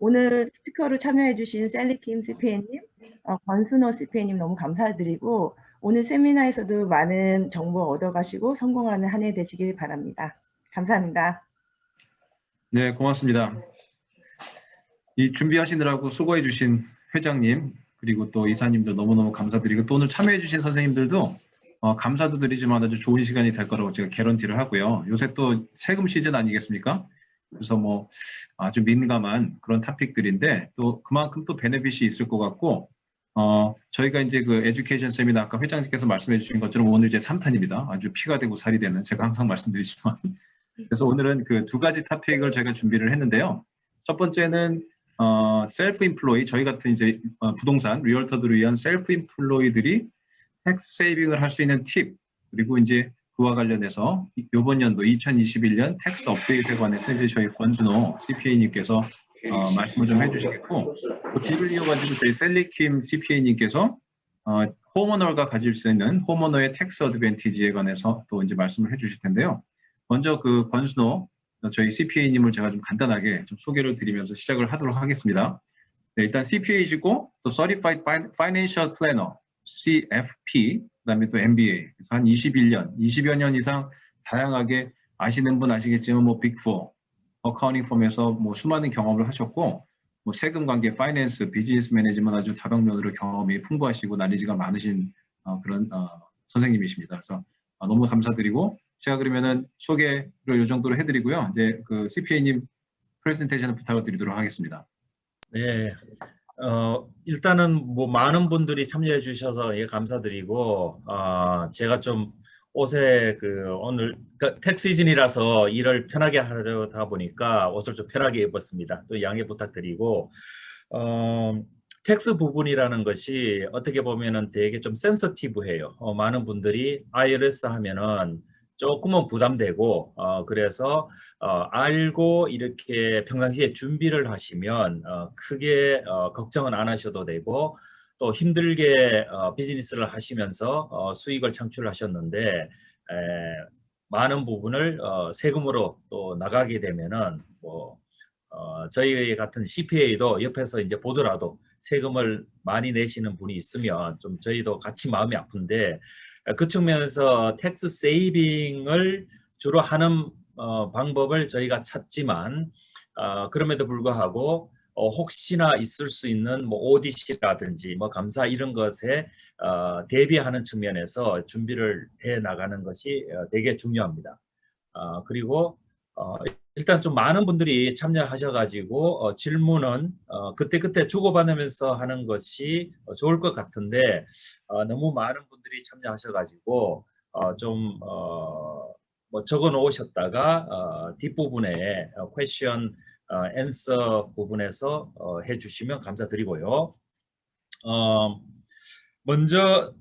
오늘 스피커로 참여해주신 셀리킴 CPA님, 권순호 CPA님 너무 감사드리고 오늘 세미나에서도 많은 정보 얻어가시고 성공하는 한 해 되시길 바랍니다. 감사합니다. 네, 고맙습니다. 이 준비하시느라고 수고해주신 회장님 그리고 또 이사님들 너무너무 감사드리고 또 오늘 참여해주신 선생님들도 감사도 드리지만 아주 좋은 시간이 될 거라고 제가 개런티를 하고요. 요새 또 세금 시즌 아니겠습니까? 그래서 뭐 아주 민감한 그런 토픽들인데 또 그만큼 또 베네핏이 있을 것 같고 저희가 이제 그 에듀케이션 세미나 아까 회장님께서 말씀해 주신 것처럼 오늘 이제 3탄입니다. 아주 피가 되고 살이 되는 제가 항상 말씀드리지만 그래서 오늘은 그 두 가지 토픽을 제가 준비를 했는데요. 첫 번째는 셀프 인플로이 저희 같은 이제 부동산 리얼터들을 위한 셀프 인플로이들이 텍스 세이빙을 할 수 있는 팁 그리고 이제 그와 관련해서 이번 연도 2021년 텍스 업데이트에 관해서 이제 저희 권순호 CPA님께서 말씀을 좀 해주시겠고 그 뒤를 이어가지고 저희 셀리킴 CPA님께서 홈오너가 가질 수 있는 홈오너의 텍스 어드밴티지에 관해서 또 이제 말씀을 해주실 텐데요. 먼저 그 권순호 저희 CPA님을 제가 좀 간단하게 좀 소개를 드리면서 시작을 하도록 하겠습니다. 네, 일단 CPA이시고 또 Certified Financial Planner CFP 그다음에 또 MBA 그래서 한 21년, 20여 년 이상 다양하게 아시는 분 아시겠지만 뭐 빅4 어카운팅 펌에서 뭐 수많은 경험을 하셨고 뭐 세금 관계, 파이낸스, 비즈니스 매니지먼트 아주 다방면으로 경험이 풍부하시고 나리지가 많으신 그런 선생님이십니다. 그래서 너무 감사드리고 제가 그러면은 소개를 이 정도로 해드리고요. 이제 그 CPA님 프레젠테이션을 부탁을 드리도록 하겠습니다. 네. 일단은 뭐 많은 분들이 참여해 주셔서 예, 감사드리고 제가 좀 옷에 그 오늘 텍 시즌이라서 일을 편하게 하려다 보니까 옷을 좀 편하게 입었습니다. 또 양해 부탁드리고 텍스 부분이라는 것이 어떻게 보면은 되게 좀 센서티브해요. 많은 분들이 IRS 하면은 조금은 부담되고 그래서 알고 이렇게 평상시에 준비를 하시면 크게 걱정은 안 하셔도 되고 또 힘들게 비즈니스를 하시면서 수익을 창출하셨는데 많은 부분을 세금으로 또 나가게 되면은 뭐 저희 같은 CPA도 옆에서 이제 보더라도 세금을 많이 내시는 분이 있으면 좀 저희도 같이 마음이 아픈데 그 측면에서 텍스 세이빙을 주로 하는 방법을 저희가 찾지만 그럼에도 불구하고 혹시나 있을 수 있는 뭐 오디시라든지 뭐 감사 이런 것에 대비하는 측면에서 준비를 해 나가는 것이 되게 중요합니다. 그리고 일단 좀 많은 분들이 참여하셔가지고 질문은 그때그때 주고받으면서 하는 것이 좋을 것 같은데 너무 많은 분들이 참여하셔가지고 좀 뭐 적어 놓으셨다가 뒷부분에 퀘션 앤서 부분에서 해주시면 감사드리고요. 먼저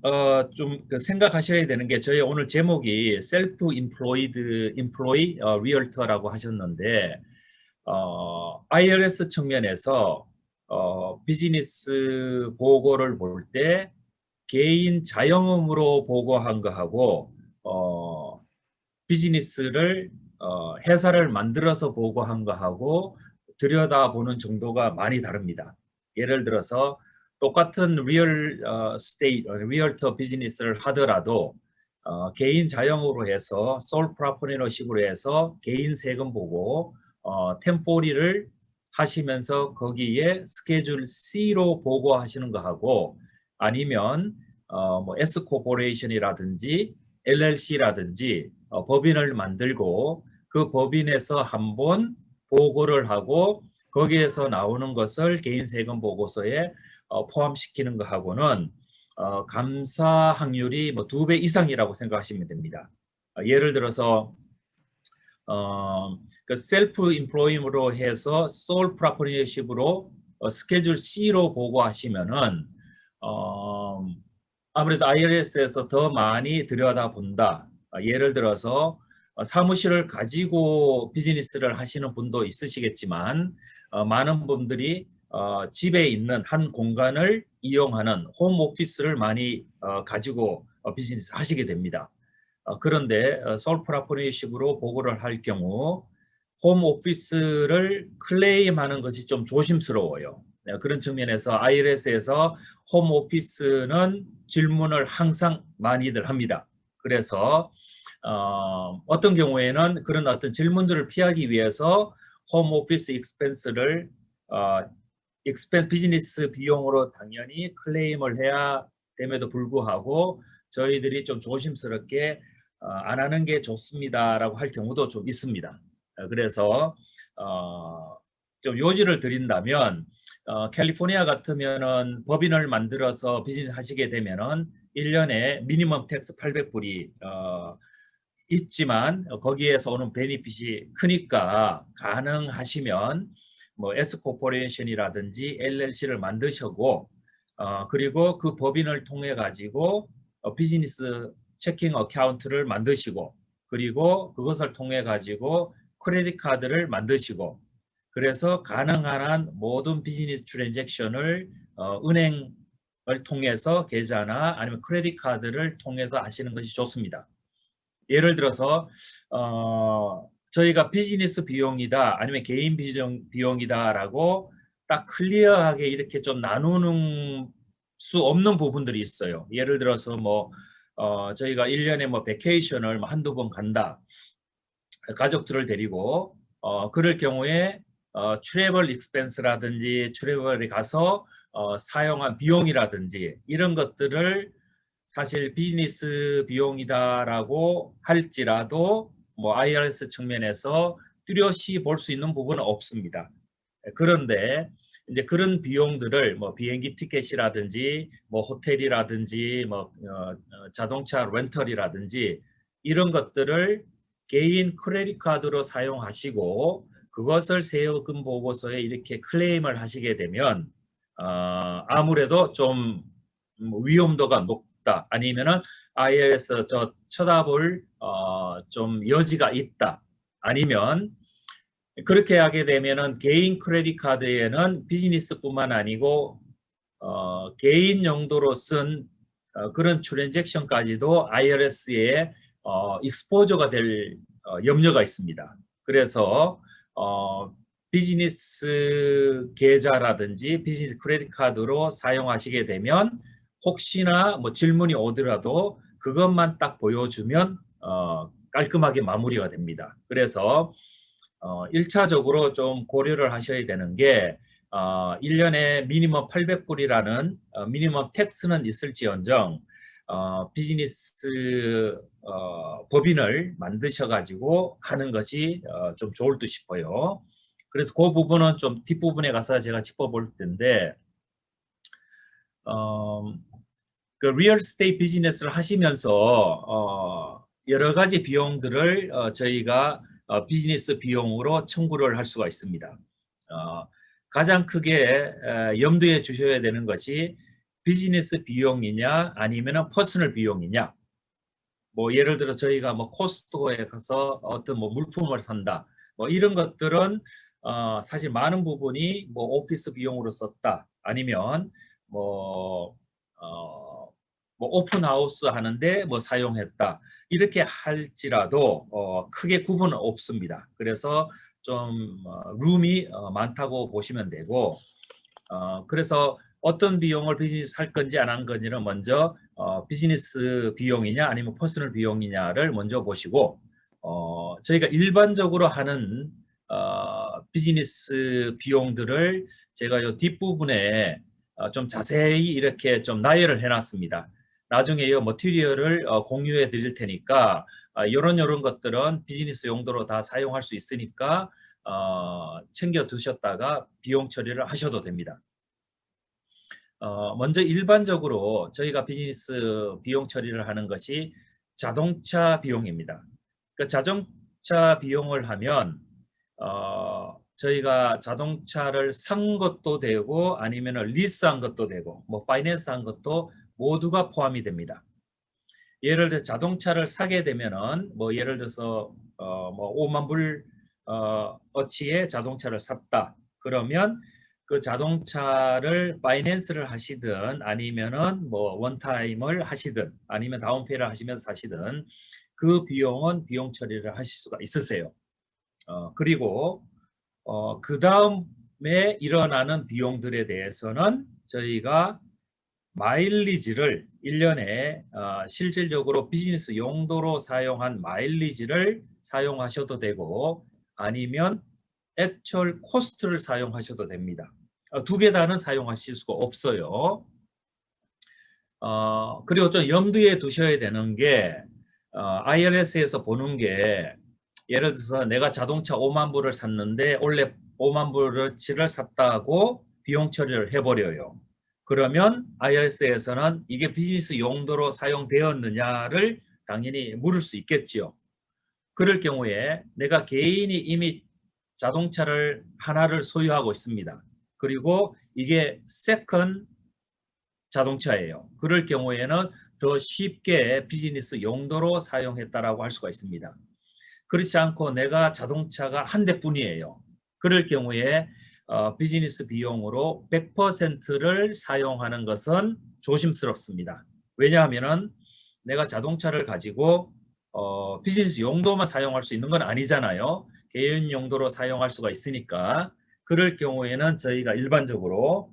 좀 생각하셔야 되는 게 저희 오늘 제목이 셀프 인플로이드 인플로이 리얼터라고 하셨는데 IRS 측면에서 비즈니스 보고를 볼 때 개인 자영업으로 보고한 거하고 비즈니스를 회사를 만들어서 보고한 거하고 들여다보는 정도가 많이 다릅니다. 예를 들어서 똑같은 리얼터 비즈니스를 하더라도 개인 자영으로 해서 솔 프로프리너십으로 해서 개인 세금 보고 1040를 하시면서 거기에 스케줄 C로 보고하시는 거하고 아니면 뭐 S 코퍼레이션이라든지 LLC라든지 법인을 만들고 그 법인에서 한번 보고를 하고 거기에서 나오는 것을 개인 세금 보고서에 포함시키는 것하고는 감사 확률이 뭐 2배 이상이라고 생각하시면 됩니다. 예를 들어서 그 셀프 인플로이로 해서 솔 프로프리너십으로 스케줄 C로 보고하시면은 아무래도 IRS에서 더 많이 들여다본다. 예를 들어서 사무실을 가지고 비즈니스를 하시는 분도 있으시겠지만 많은 분들이 집에 있는 한 공간을 이용하는 홈 오피스를 많이 가지고 비즈니스 하시게 됩니다. 그런데 솔 프로프리너십으로 보고를 할 경우 홈 오피스를 클레임하는 것이 좀 조심스러워요. 그런 측면에서 IRS에서 홈 오피스는 질문을 항상 많이들 합니다. 그래서 어떤 경우에는 그런 어떤 질문들을 피하기 위해서 홈 오피스 익스펜스를 비즈니스 비용으로 당연히 클레임을 해야 됨에도 불구하고 저희들이 좀 조심스럽게 안 하는 게 좋습니다라고 할 경우도 좀 있습니다. 그래서 좀 요지를 드린다면 캘리포니아 같으면은 법인을 만들어서 비즈니스 하시게 되면은 1년에 미니멈 텍스 800불이 있지만 거기에서 오는 베니핏이 크니까 가능하시면 뭐 S코퍼레이션이라든지 LLC를 만드시고 그리고 그 법인을 통해 가지고 비즈니스 체킹 어카운트를 만드시고 그리고 그것을 통해 가지고 크레딧 카드를 만드시고 그래서 가능한 한 모든 비즈니스 트랜잭션을 은행을 통해서 계좌나 아니면 크레딧 카드를 통해서 하시는 것이 좋습니다. 예를 들어서 저희가 비즈니스 비용이다 아니면 개인 비용이다라고 딱 클리어하게 이렇게 좀 나누는 수 없는 부분들이 있어요. 예를 들어서 뭐 저희가 1년에 뭐 베케이션을 한두 번 간다. 가족들을 데리고 그럴 경우에 트래블 익스펜스라든지 트래블에 가서 사용한 비용이라든지 이런 것들을 사실 비즈니스 비용이다라고 할지라도 뭐 IRS 측면에서 뚜렷이 볼 수 있는 부분은 없습니다. 그런데 이제 그런 비용들을 뭐 비행기 티켓이라든지 뭐 호텔이라든지 뭐 자동차 렌털이라든지 이런 것들을 개인 크레딧 카드로 사용하시고 그것을 세금 보고서에 이렇게 클레임을 하시게 되면 아무래도 좀 위험도가 높다 아니면은 IRS 저 쳐다볼 좀 여지가 있다 아니면 그렇게 하게 되면은 개인 크레딧 카드에는 비즈니스뿐만 아니고 개인 용도로 쓴 그런 트랜잭션까지도 IRS에 익스포저가 될 염려가 있습니다. 그래서 비즈니스 계좌라든지 비즈니스 크레딧 카드로 사용하시게 되면 혹시나 뭐 질문이 오더라도 그것만 딱 보여주면 깔끔하게 마무리가 됩니다. 그래서 1차적으로 좀 고려를 하셔야 되는 게 1년에 미니멈 800불이라는 미니멈 텍스는 있을지언정 비즈니스 법인을 만드셔가지고 하는 것이 좀 좋을 듯 싶어요. 그래서 그 부분은 좀 뒷부분에 가서 제가 짚어볼 텐데 그 리얼 스테이트 비즈니스를 하시면서 여러 가지 비용들을 저희가 비즈니스 비용으로 청구를 할 수가 있습니다. 가장 크게 염두에 주셔야 되는 것이 비즈니스 비용이냐 아니면 퍼스널 비용이냐. 뭐 예를 들어 저희가 뭐 코스트코에 가서 어떤 뭐 물품을 산다. 뭐 이런 것들은 사실 많은 부분이 뭐 오피스 비용으로 썼다. 아니면 뭐 오픈하우스 하는데 뭐 사용했다. 이렇게 할지라도 크게 구분은 없습니다. 그래서 좀 룸이 많다고 보시면 되고 그래서 어떤 비용을 비즈니스 할 건지 안 한 건지는 먼저 비즈니스 비용이냐 아니면 퍼스널 비용이냐를 먼저 보시고 저희가 일반적으로 하는 비즈니스 비용들을 제가 이 뒷부분에 좀 자세히 이렇게 좀 나열을 해놨습니다. 나중에 이 머티리얼을 공유해 드릴 테니까 이런 것들은 비즈니스 용도로 다 사용할 수 있으니까 챙겨 두셨다가 비용 처리를 하셔도 됩니다. 먼저 일반적으로 저희가 비즈니스 비용 처리를 하는 것이 자동차 비용입니다. 그 자동차 비용을 하면 저희가 자동차를 산 것도 되고 아니면 리스한 것도 되고 뭐 파이낸스한 것도 모두가 포함이 됩니다. 예를 들어 자동차를 사게 되면은 뭐 예를 들어서 뭐 5만 불 어치의 자동차를 샀다. 그러면 그 자동차를 파이낸스를 하시든 아니면은 뭐 원타임을 하시든 아니면 다운페이를 하시면서 사시든 그 비용은 비용 처리를 하실 수가 있으세요. 그리고 그 다음에 일어나는 비용들에 대해서는 저희가 마일리지를 1년에 실질적으로 비즈니스 용도로 사용한 마일리지를 사용하셔도 되고 아니면 액츄얼 코스트를 사용하셔도 됩니다. 두 개 다는 사용하실 수가 없어요. 그리고 좀 염두에 두셔야 되는 게 IRS에서 보는 게 예를 들어서 내가 자동차 5만 불을 샀는데 원래 5만 불어치를 샀다고 비용 처리를 해버려요. 그러면 IRS에서는 이게 비즈니스 용도로 사용되었느냐를 당연히 물을 수 있겠지요. 그럴 경우에 내가 개인이 이미 자동차를 하나를 소유하고 있습니다. 그리고 이게 세컨 자동차예요. 그럴 경우에는 더 쉽게 비즈니스 용도로 사용했다라고 할 수가 있습니다. 그렇지 않고 내가 자동차가 한 대뿐이에요. 그럴 경우에 비즈니스 비용으로 100%를 사용하는 것은 조심스럽습니다. 왜냐하면 내가 자동차를 가지고 비즈니스 용도만 사용할 수 있는 건 아니잖아요. 개인 용도로 사용할 수가 있으니까 그럴 경우에는 저희가 일반적으로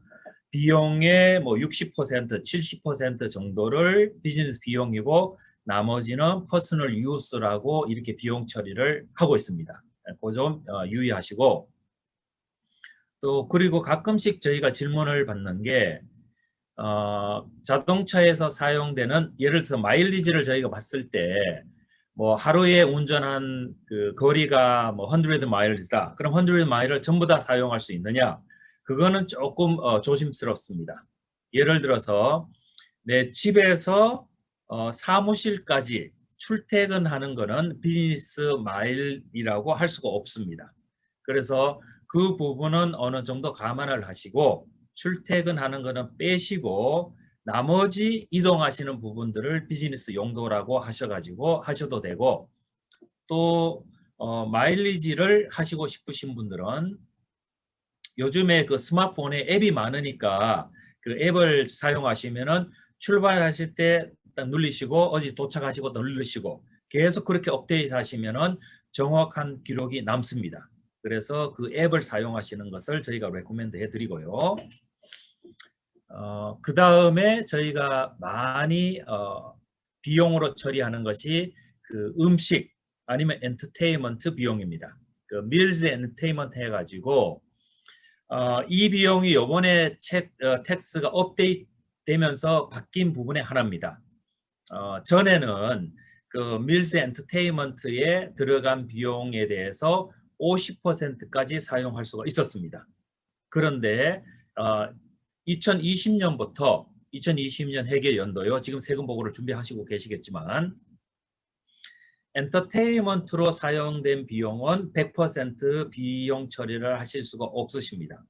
비용의 뭐 60%, 70% 정도를 비즈니스 비용이고 나머지는 퍼스널 유스라고 이렇게 비용 처리를 하고 있습니다. 그 점 유의하시고 또 그리고 가끔씩 저희가 질문을 받는 게 자동차에서 사용되는 예를 들어서 마일리지를 저희가 봤을 때 뭐 하루에 운전한 그 거리가 뭐 100 마일이다. 그럼 100 마일을 전부 다 사용할 수 있느냐? 그거는 조금 조심스럽습니다. 예를 들어서 내 집에서 사무실까지 출퇴근하는 거는 비즈니스 마일이라고 할 수가 없습니다. 그래서 그 부분은 어느 정도 감안을 하시고 출퇴근하는 거는 빼시고 나머지 이동하시는 부분들을 비즈니스 용도라고 하셔가지고 하셔도 되고 또 마일리지를 하시고 싶으신 분들은 요즘에 그 스마트폰에 앱이 많으니까 그 앱을 사용하시면은 출발하실 때 딱 누르시고 어디 도착하시고 누르시고 계속 그렇게 업데이트 하시면은 정확한 기록이 남습니다. 그래서 그 앱을 사용하시는 것을 저희가 레코멘드 해드리고요. 그 다음에 저희가 많이 비용으로 처리하는 것이 그 음식 아니면 엔터테인먼트 비용입니다. 그 밀즈 엔터테인먼트 해가지고 이 비용이 요번에 텍스가 업데이트 되면서 바뀐 부분의 하나입니다. 전에는 그 밀즈 엔터테인먼트에 들어간 비용에 대해서 50%까지 사용할 수가 있었습니다. 그런데 2020년부터 2020년 회계 연도요. 지금 세금 보고를 준비하시고 계시겠지만 엔터테인먼트로 사용된 비용은 100% 비용 처리를 하실 수가 없으십니다.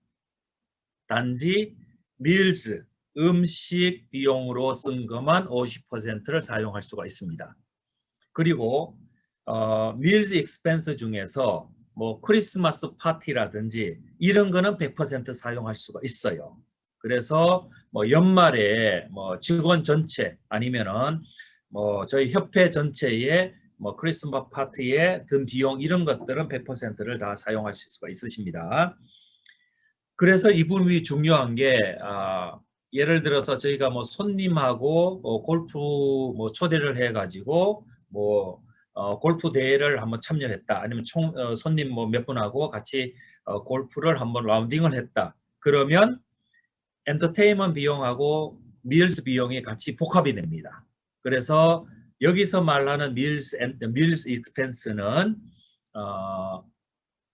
단지 밀즈, 음식 비용으로 쓴 것만 50%를 사용할 수가 있습니다. 그리고 밀즈 익스펜스 중에서 뭐 크리스마스 파티라든지 이런 거는 100% 사용할 수가 있어요. 그래서 뭐 연말에 뭐 직원 전체 아니면은 뭐 저희 협회 전체에 뭐 크리스마스 파티에 든 비용 이런 것들은 100%를 다 사용하실 수가 있으십니다. 그래서 이 부분이 중요한 게 예를 들어서 저희가 뭐 손님하고 골프 뭐 초대를 해가지고 뭐 골프 대회를 한번 참여했다. 아니면 손님 뭐 몇 분하고 같이 골프를 한번 라운딩을 했다. 그러면 엔터테인먼트 비용하고 밀스 비용이 같이 복합이 됩니다. 그래서 여기서 말하는 밀스 익스펜스는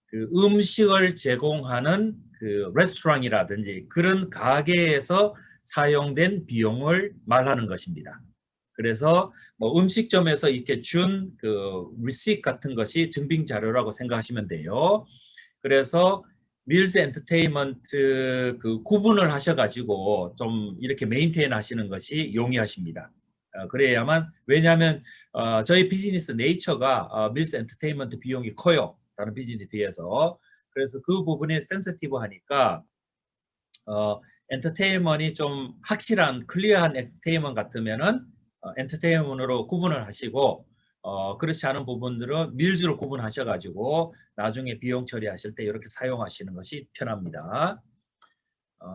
그 음식을 제공하는 그 레스토랑이라든지 그런 가게에서 사용된 비용을 말하는 것입니다. 그래서 뭐 음식점에서 이렇게 준 그 리시트 같은 것이 증빙 자료라고 생각하시면 돼요. 그래서 밀스 엔터테인먼트 그 구분을 하셔가지고 좀 이렇게 메인테인 하시는 것이 용이하십니다. 그래야만 왜냐하면 저희 비즈니스 네이처가 밀스 엔터테인먼트 비용이 커요. 다른 비즈니스에 비해서. 그래서 그 부분이 센시티브하니까 엔터테인먼트이 좀 확실한 클리어한 엔터테인먼트 같으면은 엔터테인먼트로 구분을 하시고 그렇지 않은 부분들은 밀즈로 구분하셔가지고 나중에 비용 처리하실 때 이렇게 사용하시는 것이 편합니다.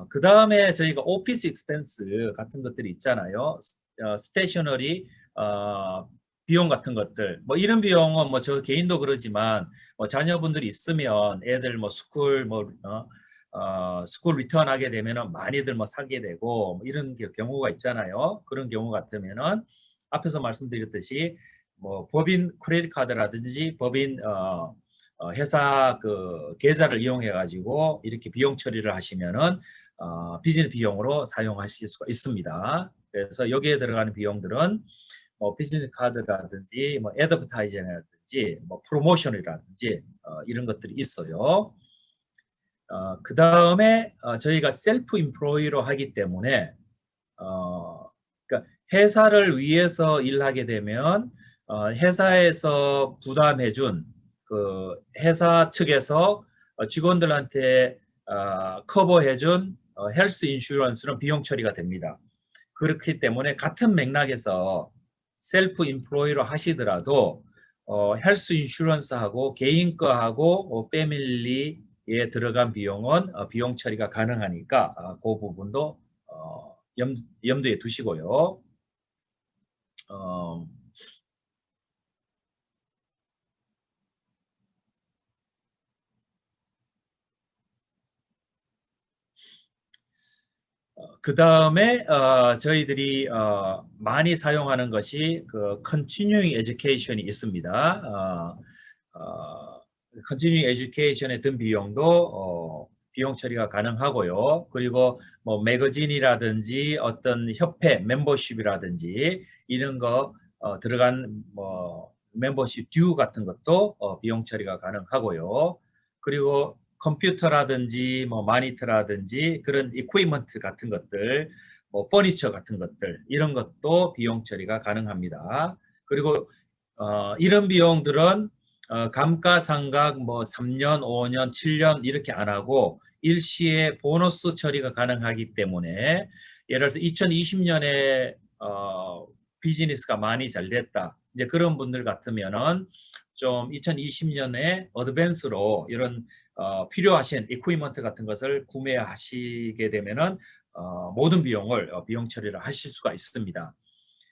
그 다음에 저희가 오피스 익스펜스 같은 것들이 있잖아요. 스테이셔너리 비용 같은 것들, 뭐 이런 비용은 뭐 저 개인도 그러지만 뭐 자녀분들이 있으면 애들 뭐 스쿨 스쿨 리턴하게 되면은 많이들 뭐 사게 되고 뭐 이런 경우가 있잖아요. 그런 경우 같으면은 앞에서 말씀드렸듯이 뭐 법인 크레딧 카드라든지 법인 회사 그 계좌를 이용해 가지고 이렇게 비용 처리를 하시면은 비즈니스 비용으로 사용하실 수가 있습니다. 그래서 여기에 들어가는 비용들은 뭐 비즈니스 카드라든지 뭐 애드버타이징이라든지 뭐 프로모션이라든지 이런 것들이 있어요. 그 다음에 저희가 셀프 임플로이로 하기 때문에 그러니까 회사를 위해서 일하게 되면 회사에서 부담해준 그 회사 측에서 직원들한테 커버해준 헬스 인슈런스는 비용 처리가 됩니다. 그렇기 때문에 같은 맥락에서 셀프 임플로이로 하시더라도 헬스 인슈런스하고 개인 거하고 패밀리에 들어간 비용은 비용 처리가 가능하니까 그 부분도 염두에 두시고요. 그 다음에 저희들이 많이 사용하는 것이 그 continuing education이 있습니다. continuing education에 든 비용도 비용 처리가 가능하고요. 그리고 뭐 매거진이라든지 어떤 협회 멤버십이라든지 이런 거 들어간 뭐 멤버십 듀 같은 것도 비용 처리가 가능하고요. 그리고 컴퓨터라든지 뭐 마니터라든지 그런 이퀴먼트 같은 것들, 뭐 퍼니처 같은 것들 이런 것도 비용 처리가 가능합니다. 그리고 이런 비용들은 감가상각 뭐 3년, 5년, 7년 이렇게 안 하고 일시에 보너스 처리가 가능하기 때문에 예를 들어서 2020년에 비즈니스가 많이 잘 됐다. 이제 그런 분들 같으면은 좀 2020년에 어드밴스로 이런 필요하신 이퀴먼트 같은 것을 구매하시게 되면은 모든 비용을 비용 처리를 하실 수가 있습니다.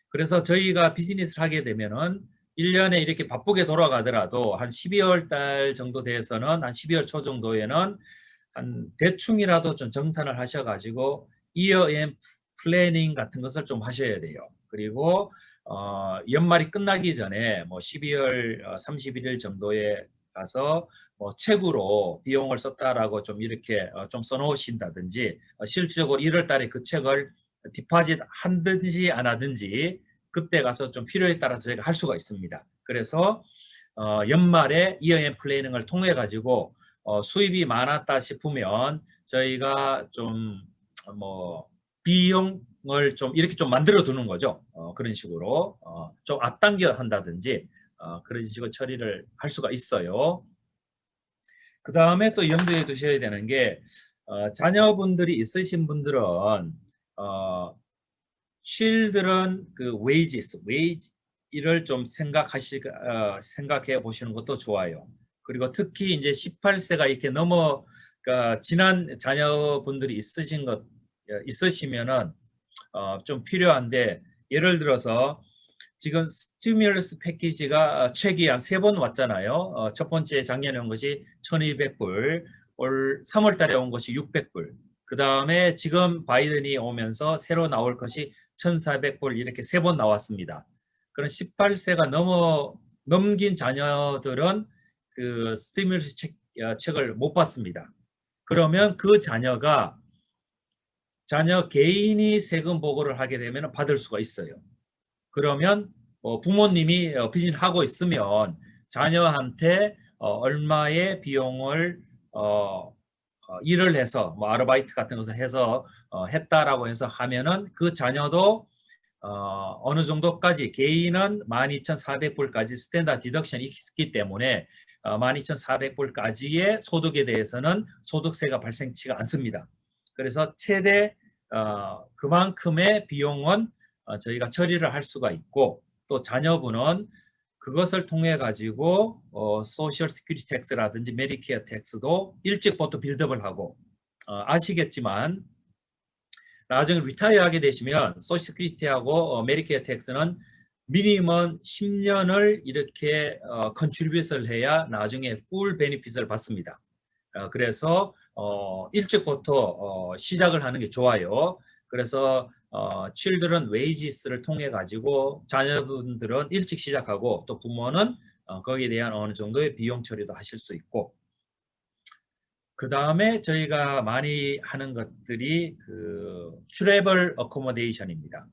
그래서 저희가 비즈니스를 하게 되면은 1년에 이렇게 바쁘게 돌아가더라도 한 12월 달 정도 돼서는 한 12월 초 정도에는 한 대충이라도 좀 정산을 하셔가지고 이어앤 플래닝 같은 것을 좀 하셔야 돼요. 그리고 연말이 끝나기 전에 뭐 12월 31일 정도에 가서 뭐 책으로 비용을 썼다라고 좀 이렇게 좀 써놓으신다든지 실질적으로 1월 달에 그 책을 디파짓 하든지 안 하든지 그때 가서 좀 필요에 따라서 저희가 할 수가 있습니다. 그래서 연말에 이어앤 플래닝을 통해 가지고 수입이 많았다 싶으면 저희가 좀 뭐 비용을 좀 이렇게 좀 만들어 두는 거죠. 그런 식으로 좀 앞당겨 한다든지 그런 식으로 처리를 할 수가 있어요. 그 다음에 또 염두에 두셔야 되는 게 자녀분들이 있으신 분들은 children 그 웨이지를 좀 생각해 보시는 것도 좋아요. 그리고 특히 이제 18세가 이렇게 넘어 그러니까 지난 자녀분들이 있으시면은 좀 필요한데 예를 들어서 지금 스티뮬러스 패키지가 책이 한 3번 왔잖아요. 첫 번째 작년에 온 것이 1,200불, 올 3월 달에 온 것이 600불. 그 다음에 지금 바이든이 오면서 새로 나올 것이 1,400불 이렇게 3번 나왔습니다. 그런 18세가 넘긴 자녀들은 그 스티뮬러스 책을 못 받습니다. 그러면 그 자녀가 자녀 개인이 세금 보고를 하게 되면 받을 수가 있어요. 그러면 부모님이 비즈니스 하고 있으면 자녀한테 얼마의 비용을 일을 해서 뭐 아르바이트 같은 것을 해서 했다라고 해서 하면은 그 자녀도 어느 정도까지 개인은 12,400불까지 스탠다드 디덕션이 있기 때문에 12,400불까지의 소득에 대해서는 소득세가 발생치가 않습니다. 그래서 최대 그만큼의 비용은 저희가 처리를 할 수가 있고 또 자녀분은 그것을 통해 가지고 소셜 시큐리티 텍스라든지 메디케어 텍스도 일찍부터 빌드업을 하고 아시겠지만 나중에 리타이어 하게 되시면 소셜 시큐리티하고 메디케어 텍스는 미니멈 10년을 이렇게 컨트리뷰트를 해야 나중에 풀 베니핏을 받습니다. 그래서 일찍부터 시작을 하는 게 좋아요. 그래서 children wages를 통해 가지고 자녀분들은 일찍 시작하고 또 부모는 거기에 대한 어느 정도의 비용 처리도 하실 수 있고, 그 다음에 저희가 많이 하는 것들이 그 트래블 어코모데이션입니다.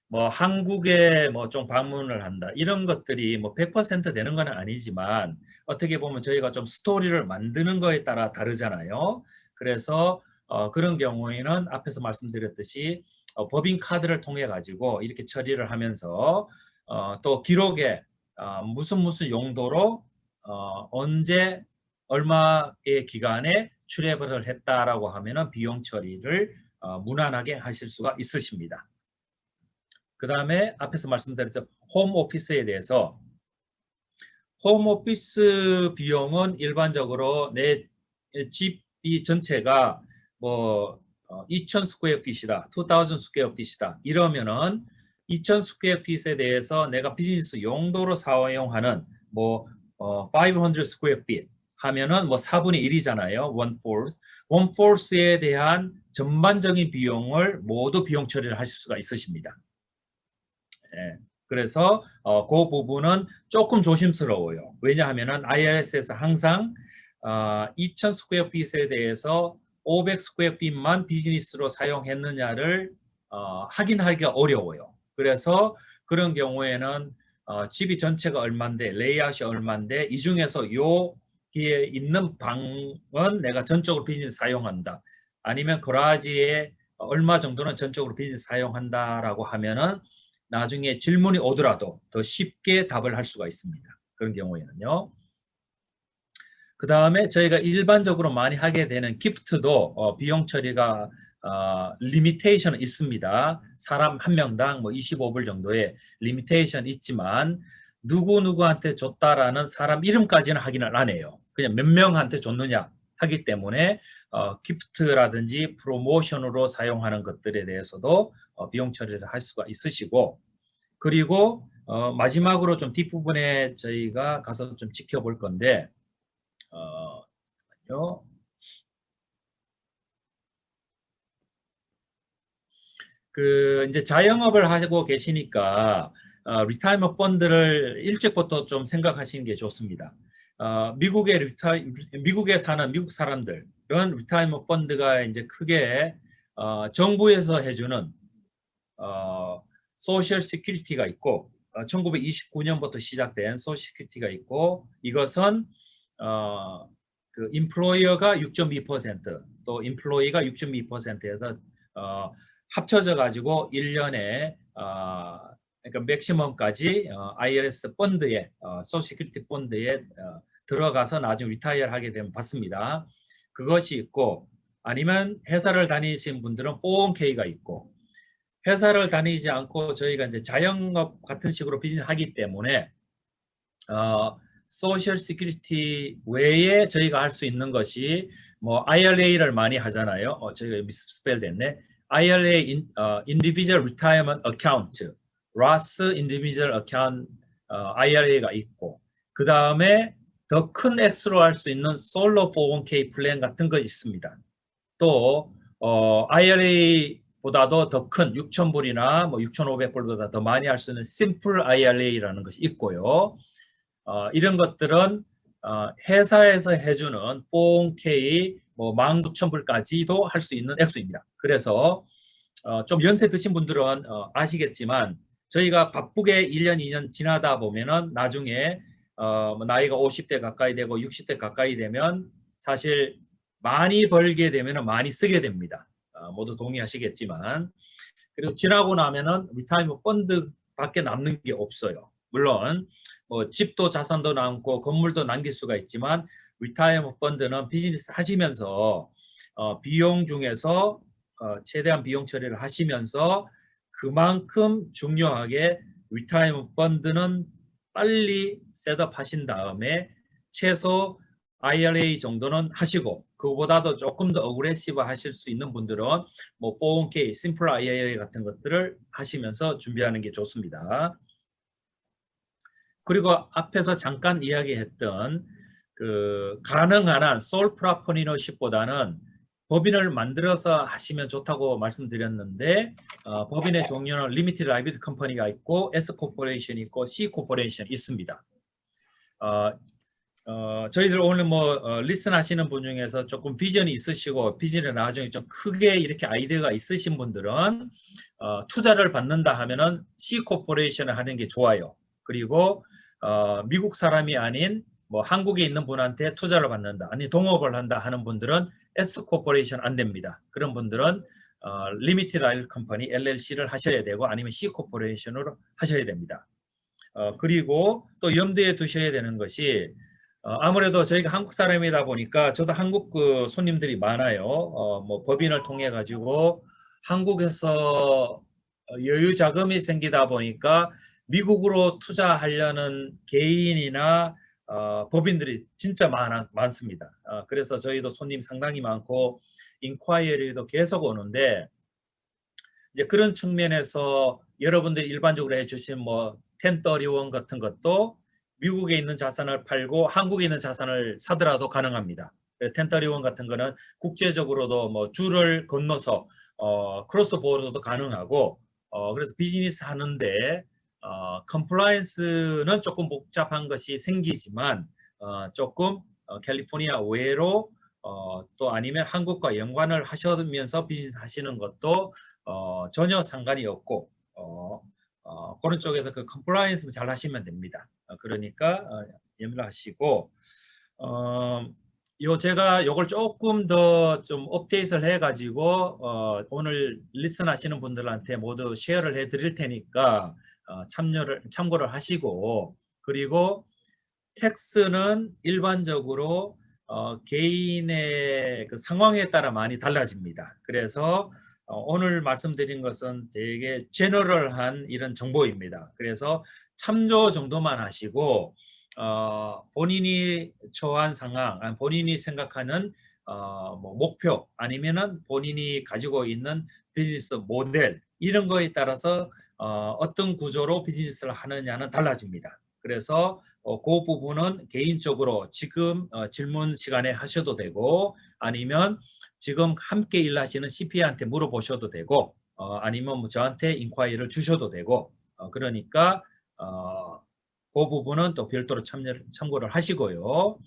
뭐 한국에 뭐 좀 방문을 한다 이런 것들이 뭐 100% 되는 건 아니지만 어떻게 보면 저희가 좀 스토리를 만드는 거에 따라 다르잖아요. 그래서 그런 경우에는 앞에서 말씀드렸듯이 법인 카드를 통해 가지고 이렇게 처리를 하면서 또 기록에 무슨 용도로 언제 얼마의 기간에 출입을 했다라고 하면은 비용 처리를 무난하게 하실 수가 있으십니다. 그 다음에 앞에서 말씀드렸죠. 홈 오피스에 대해서 홈 오피스 비용은 일반적으로 내 집이 전체가 뭐 2,000 스퀘어 핏이다, 2,000 스퀘어 핏이다 이러면은 2,000 스퀘어 핏에 대해서 내가 비즈니스 용도로 사용하는 뭐 500 스퀘어 핏 하면은 뭐 4분의 1이잖아요. 1/4. 1/4에 대한 전반적인 비용을 모두 비용 처리를 하실 수가 있으십니다. 예, 그래서 그 부분은 조금 조심스러워요. 왜냐하면은 IRS에서 항상 2,000 스퀘어 핏에 대해서 500 스퀘어 핏만 비즈니스로 사용했느냐를 확인하기가 어려워요. 그래서 그런 경우에는 집이 전체가 얼만데 레이아웃이 얼만데 이 중에서 여기에 있는 방은 내가 전적으로 비즈니스 사용한다. 아니면 거라지에 얼마 정도는 전적으로 비즈니스 사용한다라고 하면은 나중에 질문이 오더라도 더 쉽게 답을 할 수가 있습니다. 그런 경우에는요. 그 다음에 저희가 일반적으로 많이 하게 되는 기프트도 비용 처리가 리미테이션은 있습니다. 사람 한 명당 뭐 25불 정도의 리미테이션 있지만 누구누구한테 줬다라는 사람 이름까지는 확인을 안 해요. 그냥 몇 명한테 줬느냐 하기 때문에 기프트라든지 프로모션으로 사용하는 것들에 대해서도 비용 처리를 할 수가 있으시고, 그리고 마지막으로 좀 뒷부분에 저희가 가서 좀 지켜볼 건데 그 이제 자영업을 하고 계시니까 리타이먼트 펀드를 일찍부터 좀 생각하시는 게 좋습니다. 미국에 사는 미국 사람들은 리타이먼트 펀드가 이제 크게 정부에서 해주는 소셜 시큐리티가 있고 1929년부터 시작된 소셜 시큐리티가 있고, 이것은 그 인플로이어가 6.2% 또 인플로이가 6.2%에서 합쳐져 가지고 1년에 그러니까 맥시멈까지 IRS 펀드에 소셜 시큐리티 펀드에 들어가서 나중에 리타이어를 하게 되면 받습니다. 그것이 있고, 아니면 회사를 다니신 분들은 401k가 있고, 회사를 다니지 않고 저희가 이제 자영업 같은 식으로 비즈니스 하기 때문에 소셜 시큐리티 외에 저희가 할 수 있는 것이 뭐 IRA를 많이 하잖아요. 저희가 미스펠 됐네. IRA Individual Retirement Account, RAS Individual Account IRA가 있고, 그 다음에 더 큰 액수로 할 수 있는 솔로 401k 플랜 같은 거 있습니다. 또 IRA 보다도 더 큰 6,000불이나 뭐 6,500불보다 더 많이 할 수 있는 심플 IRA라는 것이 있고요. 이런 것들은 회사에서 해주는 401k 뭐 19,000불까지도 할 수 있는 액수입니다. 그래서 좀 연세 드신 분들은 아시겠지만 저희가 바쁘게 1년, 2년 지나다 보면은 나중에 나이가 50대 가까이 되고 60대 가까이 되면 사실 많이 벌게 되면 많이 쓰게 됩니다. 모두 동의하시겠지만, 그리고 지나고 나면은 리타이먼트 펀드밖에 남는 게 없어요. 물론 뭐 집도 자산도 남고 건물도 남길 수가 있지만 리타이먼트 펀드는 비즈니스 하시면서 비용 중에서 최대한 비용 처리를 하시면서 그만큼 중요하게 리타이먼트 펀드는 빨리 셋업 하신 다음에 최소 IRA 정도는 하시고 그거보다도 조금 더 어그레시브 하실 수 있는 분들은 뭐 401k, 심플 IRA 같은 것들을 하시면서 준비하는 게 좋습니다. 그리고 앞에서 잠깐 이야기했던 그 가능한 한 솔 프라포니너십보다는 법인을 만들어서 하시면 좋다고 말씀드렸는데 법인의 종류는 리미티드 라이비드 컴퍼니가 있고 S 코퍼레이션이 있고 C 코퍼레이션이 있습니다. 저희들 오늘 뭐 리슨 하시는 분 중에서 조금 비전이 있으시고 비전이 나중에 좀 크게 이렇게 아이디어가 있으신 분들은 투자를 받는다 하면은 C 코퍼레이션을 하는 게 좋아요. 그리고 미국 사람이 아닌 뭐 한국에 있는 분한테 투자를 받는다, 아니 동업을 한다 하는 분들은 S 코퍼레이션 안 됩니다. 그런 분들은 리미티드 라이비드 컴퍼니 LLC를 하셔야 되고 아니면 C 코퍼레이션으로 하셔야 됩니다. 그리고 또 염두에 두셔야 되는 것이 아무래도 저희가 한국 사람이다 보니까 저도 한국 그 손님들이 많아요. 뭐 법인을 통해 가지고 한국에서 여유 자금이 생기다 보니까 미국으로 투자하려는 개인이나 법인들이 진짜 많습니다. 그래서 저희도 손님 상당히 많고 인콰이어리도 계속 오는데 이제 그런 측면에서 여러분들이 일반적으로 해주신 뭐 1031 같은 것도 미국에 있는 자산을 팔고 한국에 있는 자산을 사더라도 가능합니다. 1031 같은 거는 국제적으로도 뭐 줄을 건너서 크로스 보더도 가능하고 그래서 비즈니스 하는데 컴플라이언스는 조금 복잡한 것이 생기지만 조금 캘리포니아 외로 또 아니면 한국과 연관을 하시면서 비즈니스 하시는 것도 전혀 상관이 없고 그런 쪽에서 그 컴플라이언스 잘 하시면 됩니다. 그러니까 염려하시고 제가 요걸 조금 더 좀 업데이트를 해가지고 오늘 리슨 하시는 분들한테 모두 쉐어를 해드릴 테니까 참고를 하시고 그리고 텍스는 일반적으로 개인의 그 상황에 따라 많이 달라집니다. 그래서 오늘 말씀드린 것은 되게 제너럴한 이런 정보입니다. 그래서 참조 정도만 하시고 본인이 처한 상황, 본인이 생각하는 뭐 목표 아니면은 본인이 가지고 있는 비즈니스 모델 이런 거에 따라서 어떤 구조로 비즈니스를 하느냐는 달라집니다. 그래서 그 부분은 개인적으로 지금 질문 시간에 하셔도 되고 아니면 지금 함께 일하시는 CPA한테 물어보셔도 되고 아니면 뭐 저한테 인콰이어를 주셔도 되고 그러니까 그 부분은 또 별도로 참고를 하시고요.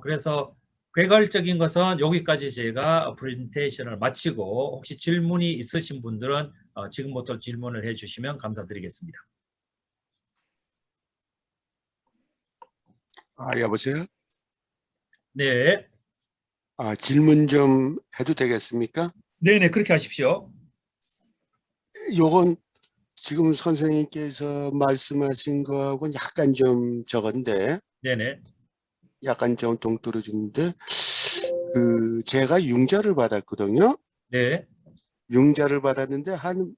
그래서 개괄적인 것은 여기까지 제가 프레젠테이션을 마치고 혹시 질문이 있으신 분들은 지금부터 질문을 해주시면 감사드리겠습니다. 여보세요? 네. 질문 좀 해도 되겠습니까? 네네, 그렇게 하십시오. 요건 지금 선생님께서 말씀하신 거하고는 약간 좀 저건데, 네네. 약간 좀 동떨어지는데, 제가 융자를 받았거든요. 네. 융자를 받았는데, 한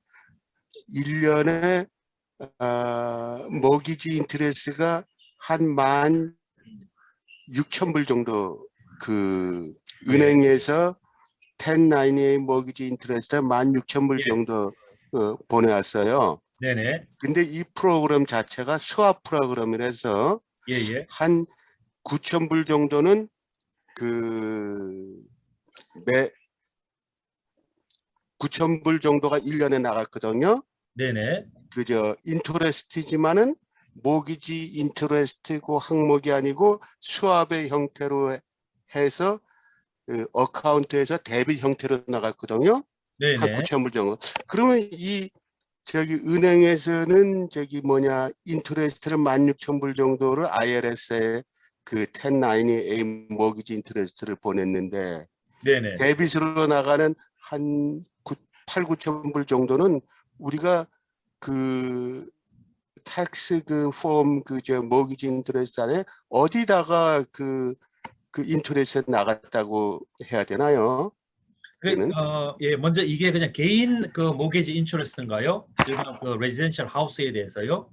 1년에, 모기지 인트레스가 한 16,000불 정도, 은행에서 1098 모기지 인트레스트 16,000불 정도 보내왔어요. 네네. 근데 이 프로그램 자체가 스왑 프로그램이라서 예예. 한 9,000불 정도는 9,000불 정도가 1년에 나갔거든요. 네네. 그저 인터레스트지만은 모기지 인터레스트고 항목이 아니고 스왑의 형태로 해서 어카운트에서 대비 형태로 나갔거든요. 한 네네. 9,000불 정도. 그러면 은행에서는 인터레스트를 16,000불 정도를 IRS에 1098 모기지 인터레스트를 보냈는데 네네. 대비수로 나가는 한 8,9,000불 정도는 우리가 텍스 폼 모기지 인터레스트 안에 어디다가 인터레스트 나갔다고 해야 되나요? 예, 먼저 이게 그냥 개인 모게지 인트레스트인가요? 그 레지던셜 하우스에 대해서요?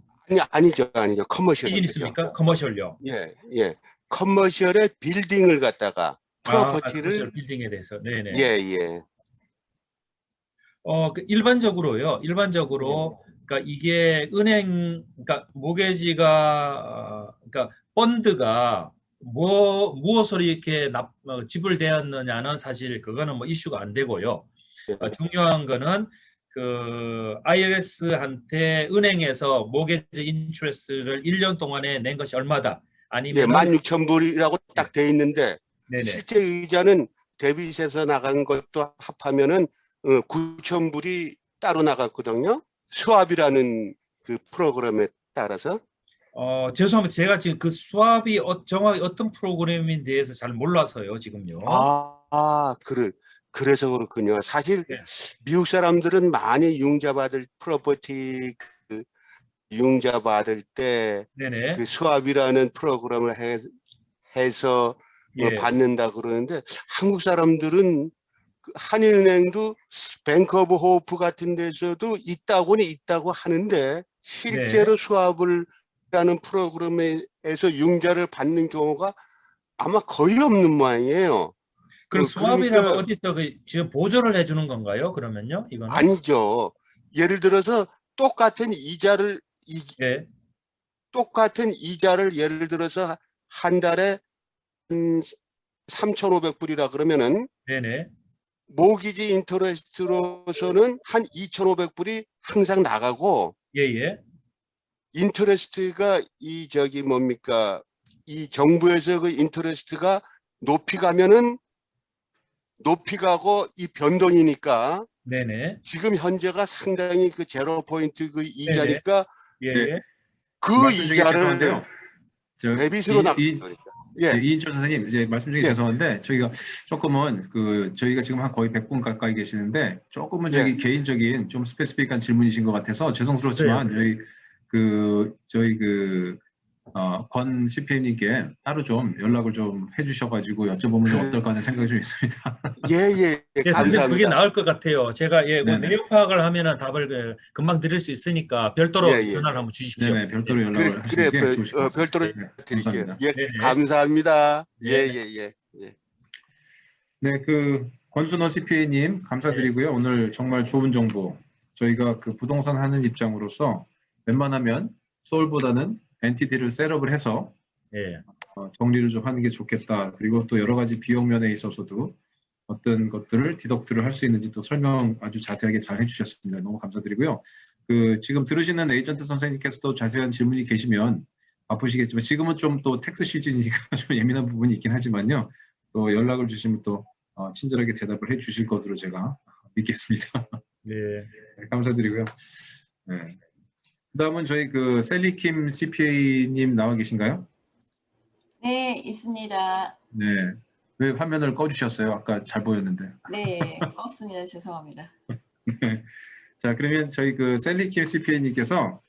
아니죠. 커머셜이죠. 비즈니스입니까? 커머셜요. 예. 커머셜의 빌딩을 갖다가 커머셜 프로퍼티를 빌딩에 대해서. 네네. 예. 일반적으로요. 일반적으로 그러니까 이게 은행, 그러니까 모게지가, 그러니까 펀드가 무엇으로 이렇게 지불되었느냐는 사실 그거는 뭐 이슈가 안 되고요. 중요한 거는 그 IRS한테 은행에서 모게지 인트레스트를 1년 동안에 낸 것이 얼마다. 아니면 16,000불이라고 딱 돼 있는데 네네. 실제 이자는 데빗에서 나간 것도 합하면은 9,000불이 따로 나갔거든요. 스왑이라는 그 프로그램에 따라서. 죄송합니다. 제가 지금 그 수압이 정확히 어떤 프로그램인 대해서 잘 몰라서요, 지금요. 그래서 그렇군요. 사실 네. 미국 사람들은 많이 융자 받을 프로퍼티 융자 받을 때 네네. 그 스왑이라는 프로그램을 해서 예. 받는다 그러는데 한국 사람들은 한인은행도 뱅크 오브 호프 같은 데서도 있다고 하는데 실제로 스왑을 라는 프로그램에서 융자를 받는 경우가 아마 거의 없는 모양이에요. 그럼 수압이라면 그러니까 어디서 지금 보조를 해주는 건가요? 그러면요, 이거는? 아니죠. 예를 들어서 똑같은 이자를 예. 예를 들어서 한 달에 3,500불이라 그러면은 네네. 모기지 인터레스트로서는 한 2,500불이 항상 나가고 예예. 인터레스트가 이 정부에서 그 인터레스트가 높이 가면은 높이 가고 이 변동이니까 네네. 지금 현재가 상당히 그 제로 포인트 그 이자니까 예예. 그 말씀 중에 이자를 죄송한데요. 데빗으로 나가니까. 이인철 선생님, 이제 말씀 중에 죄송한데 저희가 조금은 저희가 지금 한 거의 100분 가까이 계시는데 조금은 저기 개인적인 좀 스페시픽한 질문이신 것 같아서 죄송스럽지만 저희 권 CPA님께 따로 좀 연락을 좀 해주셔가지고 여쭤보면 좀 어떨까 하는 생각이 좀 있습니다. 감사합니다. 그게 나을 것 같아요. 제가 그 네네. 내용 파악을 하면은 답을 금방 드릴 수 있으니까 별도로 전화를 한번 주십시오. 네네, 별도로 연락을 하시는 게 좋으실 것 같습니다. 별도로 네, 드릴게요. 감사합니다. 감사합니다. 네. 네, 권순호 CPA님 감사드리고요. 오늘 정말 좋은 정보, 저희가 부동산 하는 입장으로서 웬만하면 서울보다는 엔티티를 셋업을 해서 정리를 좀 하는 게 좋겠다. 그리고 또 여러 가지 비용 면에 있어서도 어떤 것들을 디덕트를 할 수 있는지 또 설명 아주 자세하게 잘 해주셨습니다. 너무 감사드리고요. 지금 들으시는 에이전트 선생님께서도 자세한 질문이 계시면 바쁘시겠지만 지금은 좀 또 텍스 시즌이니까 좀 예민한 부분이 있긴 하지만요. 또 연락을 주시면 또 친절하게 대답을 해주실 것으로 제가 믿겠습니다. 네. 감사드리고요. 네. 그다음은 저희 셀리킴 CPA님 나와 계신가요? 네, 있습니다. 네. 왜 화면을 꺼주셨어요? 아까 잘 보였는데. 네, 껐습니다. 죄송합니다. 네. 자, 그러면 저희 셀리킴 CPA님께서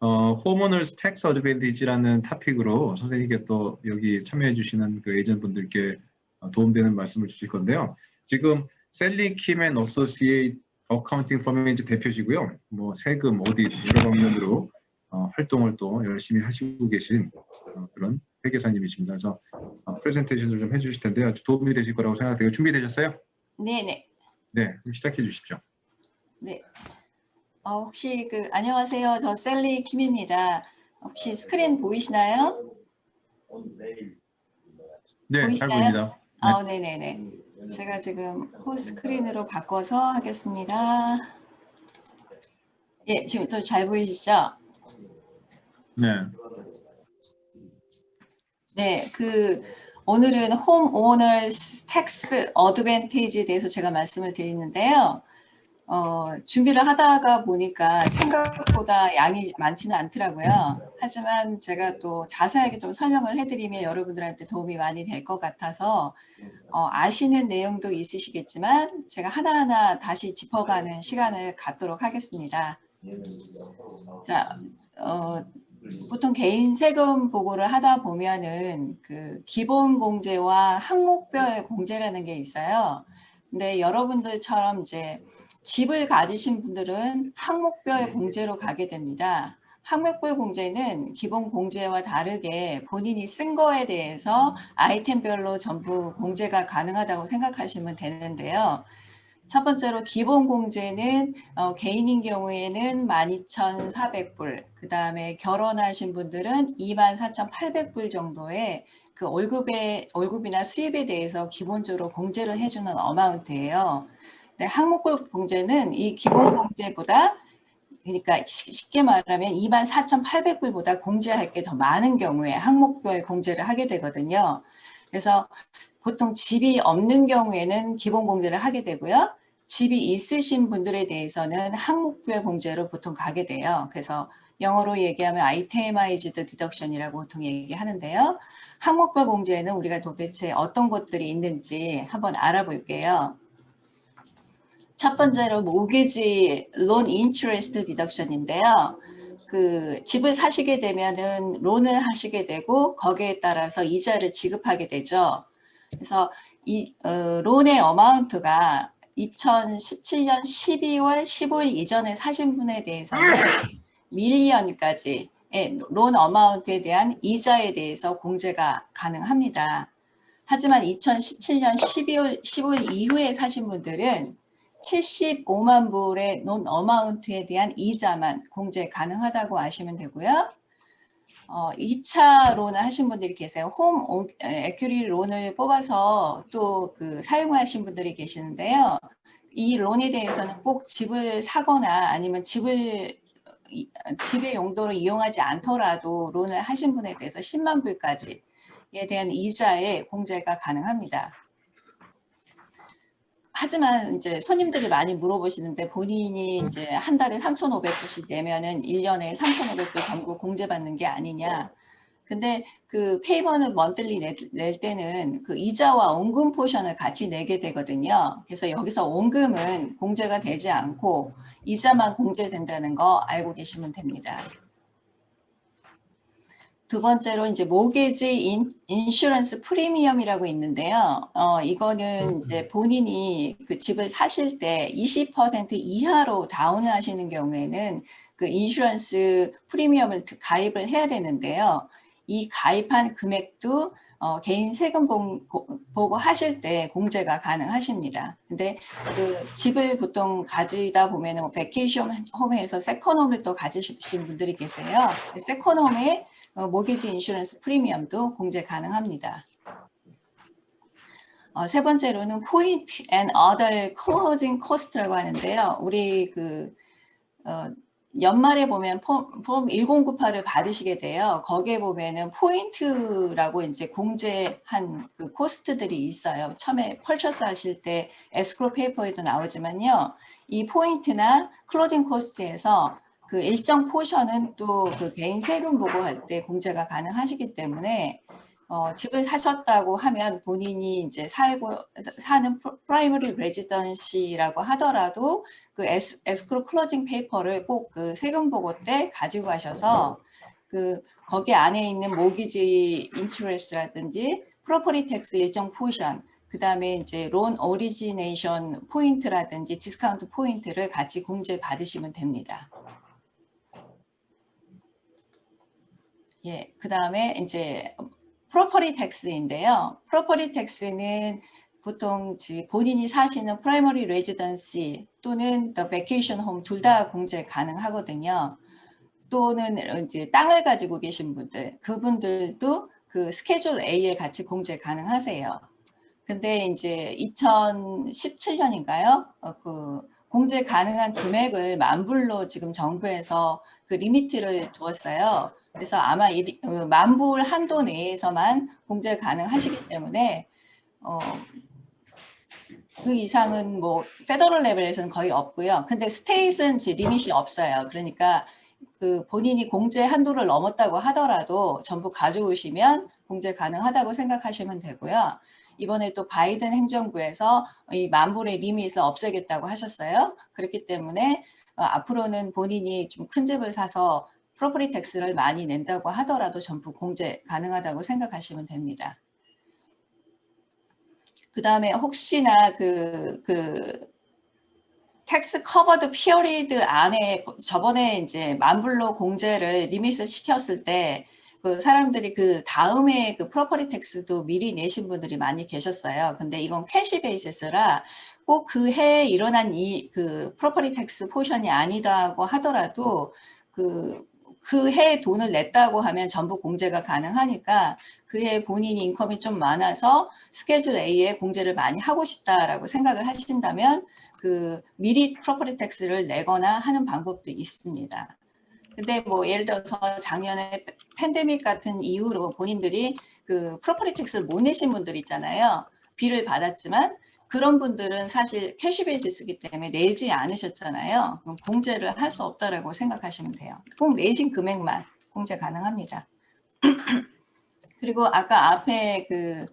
호머널스 텍스 어드밴티지라는 토픽으로 선생님께 또 여기 참여해 주시는 에이전트 분들께 도움되는 말씀을 주실 건데요. 지금 셀리킴 앤 어소시에이트 어카운팅 퍼머의 대표시고요. 뭐 세금, 오디트 여러 방면으로 활동을 또 열심히 하시고 계신 그런 회계사님이십니다. 그래서 프레젠테이션을 좀 해주실 텐데 아주 도움이 되실 거라고 생각되고 준비되셨어요? 네네. 네, 그럼 시작해 주십시오. 네. 혹시 안녕하세요. 저 셀리 킴입니다. 혹시 스크린 보이시나요? 네, 보이시나요? 잘 보입니다. 네. 네네네. 제가 지금 홀스크린으로 바꿔서 하겠습니다. 예, 지금 또 잘 보이시죠? 네. 네, 오늘은 홈 오너스 텍스 어드밴티지에 대해서 제가 말씀을 드리는데요. 준비를 하다가 보니까 생각보다 양이 많지는 않더라고요. 하지만 제가 또 자세하게 좀 설명을 해드리면 여러분들한테 도움이 많이 될 것 같아서 아시는 내용도 있으시겠지만 제가 하나하나 다시 짚어가는 시간을 갖도록 하겠습니다. 자, 보통 개인 세금 보고를 하다 보면은 기본 공제와 항목별 공제라는 게 있어요. 근데 여러분들처럼 이제 집을 가지신 분들은 항목별 공제로 가게 됩니다. 항목별 공제는 기본 공제와 다르게 본인이 쓴 거에 대해서 아이템별로 전부 공제가 가능하다고 생각하시면 되는데요. 첫 번째로 기본 공제는 개인인 경우에는 12,400불, 그 다음에 결혼하신 분들은 24,800불 정도의 그 월급이나 수입에 대해서 기본적으로 공제를 해주는 어마운트예요. 근데 항목별 공제는 이 기본 공제보다, 그러니까 쉽게 말하면 24,800불보다 공제할 게 더 많은 경우에 항목별 공제를 하게 되거든요. 그래서 보통 집이 없는 경우에는 기본 공제를 하게 되고요. 집이 있으신 분들에 대해서는 항목별 공제로 보통 가게 돼요. 그래서 영어로 얘기하면 itemized deduction이라고 보통 얘기하는데요. 항목별 공제에는 우리가 도대체 어떤 것들이 있는지 한번 알아볼게요. 첫 번째로 모기지 론 인트레스트 디덕션인데요. 그 집을 사시게 되면은 론을 하시게 되고 거기에 따라서 이자를 지급하게 되죠. 그래서 이 론의 어마운트가 2017년 12월 15일 이전에 사신 분에 대해서는 밀리언까지의 론 어마운트에 대한 이자에 대해서 공제가 가능합니다. 하지만 2017년 12월 15일 이후에 사신 분들은 75만 불의 논 어마운트에 대한 이자만 공제 가능하다고 아시면 되고요. 2차 론을 하신 분들이 계세요. 홈 에큐리 론을 뽑아서 또 그 사용하신 분들이 계시는데요. 이 론에 대해서는 꼭 집을 사거나 아니면 집의 용도로 이용하지 않더라도 론을 하신 분에 대해서 10만 불까지에 대한 이자에 공제가 가능합니다. 하지만 이제 손님들이 많이 물어보시는데 본인이 이제 한 달에 3,500불씩 내면은 1년에 3,500불 전부 공제받는 게 아니냐. 근데 그 페이먼을 먼틀리 낼 때는 그 이자와 원금 포션을 같이 내게 되거든요. 그래서 여기서 원금은 공제가 되지 않고 이자만 공제된다는 거 알고 계시면 됩니다. 두 번째로 이제 모게지 인슈런스 프리미엄이라고 있는데요. 이거는 이제 본인이 그 집을 사실 때 20% 이하로 다운을 하시는 경우에는 그 인슈런스 프리미엄을 가입을 해야 되는데요. 이 가입한 금액도 개인 세금 보고 하실 때 공제가 가능하십니다. 근데 그 집을 보통 가지다 보면은 뭐 베케이션 홈에서 세컨홈을 또 가지신 분들이 계세요. 세컨홈에 모기지 인슈런스 프리미엄도 공제 가능합니다. 세 번째로는 포인트 앤 어더 클로징 코스트라고 하는데요. 우리 그 연말에 보면 폼 1098을 받으시게 돼요. 거기에 보면은 포인트라고 이제 공제한 그 코스트들이 있어요. 처음에 펄처스 하실 때 에스크로 페이퍼에도 나오지만요. 이 포인트나 클로징 코스트에서 그 일정 포션은 또 그 개인 세금 보고할 때 공제가 가능하시기 때문에 집을 사셨다고 하면 본인이 이제 사는 프라이머리 레지던시라고 하더라도 그 에스크로 클로징 페이퍼를 꼭 그 세금 보고 때 가지고 가셔서 그 거기 안에 있는 모기지 인트레스트라든지 프로퍼티 텍스 일정 포션, 그 다음에 이제 론 오리지네이션 포인트라든지 디스카운트 포인트를 같이 공제 받으시면 됩니다. 예, 그 다음에 이제 프로퍼티 텍스인데요. 프로퍼티 텍스는 보통 본인이 사시는 프라이머리 레지던시 또는 the vacation home 둘 다 공제 가능하거든요. 또는 이제 땅을 가지고 계신 분들, 그분들도 그 스케줄 A에 같이 공제 가능하세요. 근데 이제 2017년인가요? 그 공제 가능한 금액을 10,000불로 지금 정부에서 그 리미트를 두었어요. 그래서 아마 10,000불 한도 내에서만 공제 가능하시기 때문에 그 이상은 뭐 페더럴 레벨에서는 거의 없고요. 근데 스테이트는 리밋이 없어요. 그러니까 그 본인이 공제 한도를 넘었다고 하더라도 전부 가져오시면 공제 가능하다고 생각하시면 되고요. 이번에 또 바이든 행정부에서 이 10,000불의 리밋을 없애겠다고 하셨어요. 그렇기 때문에 앞으로는 본인이 좀 큰 집을 사서 프로퍼티 텍스를 많이 낸다고 하더라도 전부 공제 가능하다고 생각하시면 됩니다. 그 다음에 혹시나 그 텍스 커버드 피어리드 안에 저번에 이제 만불로 공제를 리밋을 시켰을 때 그 사람들이 그 다음에 그 프로퍼티 텍스도 미리 내신 분들이 많이 계셨어요. 근데 이건 캐시 베이시스라 꼭 그 해에 일어난 이 그 프로퍼티 텍스 포션이 아니다고 하더라도 그 해에 돈을 냈다고 하면 전부 공제가 가능하니까 그 해에 본인이 인컴이 좀 많아서 스케줄 A에 공제를 많이 하고 싶다라고 생각을 하신다면 그 미리 프로퍼티 텍스를 내거나 하는 방법도 있습니다. 근데 뭐 예를 들어서 작년에 팬데믹 같은 이유로 본인들이 그 프로퍼티 텍스를 못 내신 분들 있잖아요. 비를 받았지만 그런 분들은 사실 캐시 베이시스이기 때문에 내지 않으셨잖아요. 그럼 공제를 할 수 없다라고 생각하시면 돼요. 꼭 내신 금액만 공제 가능합니다. 그리고 아까 앞에 그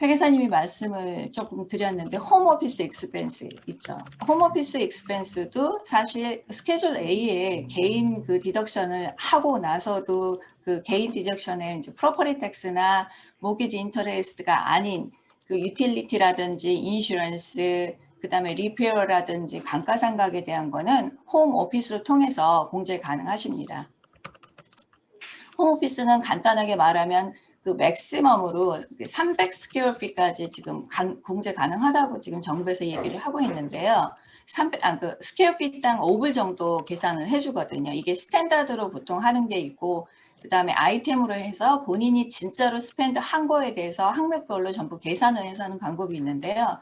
회계사님이 말씀을 조금 드렸는데 홈오피스 익스펜스 있죠. 홈오피스 익스펜스도 사실 스케줄 A에 개인 그 디덕션을 하고 나서도 그 개인 디덕션에 이제 프로퍼티 텍스나 모기지 인터레스트가 아닌 그 유틸리티라든지 인슈런스 그다음에 리페어라든지 감가상각에 대한 거는 홈오피스를 통해서 공제 가능하십니다. 홈오피스는 간단하게 말하면 그 맥시멈으로 300 스퀘어핏까지 지금 공제 가능하다고 지금 정부에서 얘기를 하고 있는데요. 그 스퀘어핏당 5불 정도 계산을 해주거든요. 이게 스탠다드로 보통 하는 게 있고 그 다음에 아이템으로 해서 본인이 진짜로 스펜드 한 거에 대해서 항목별로 전부 계산을 해서 하는 방법이 있는데요.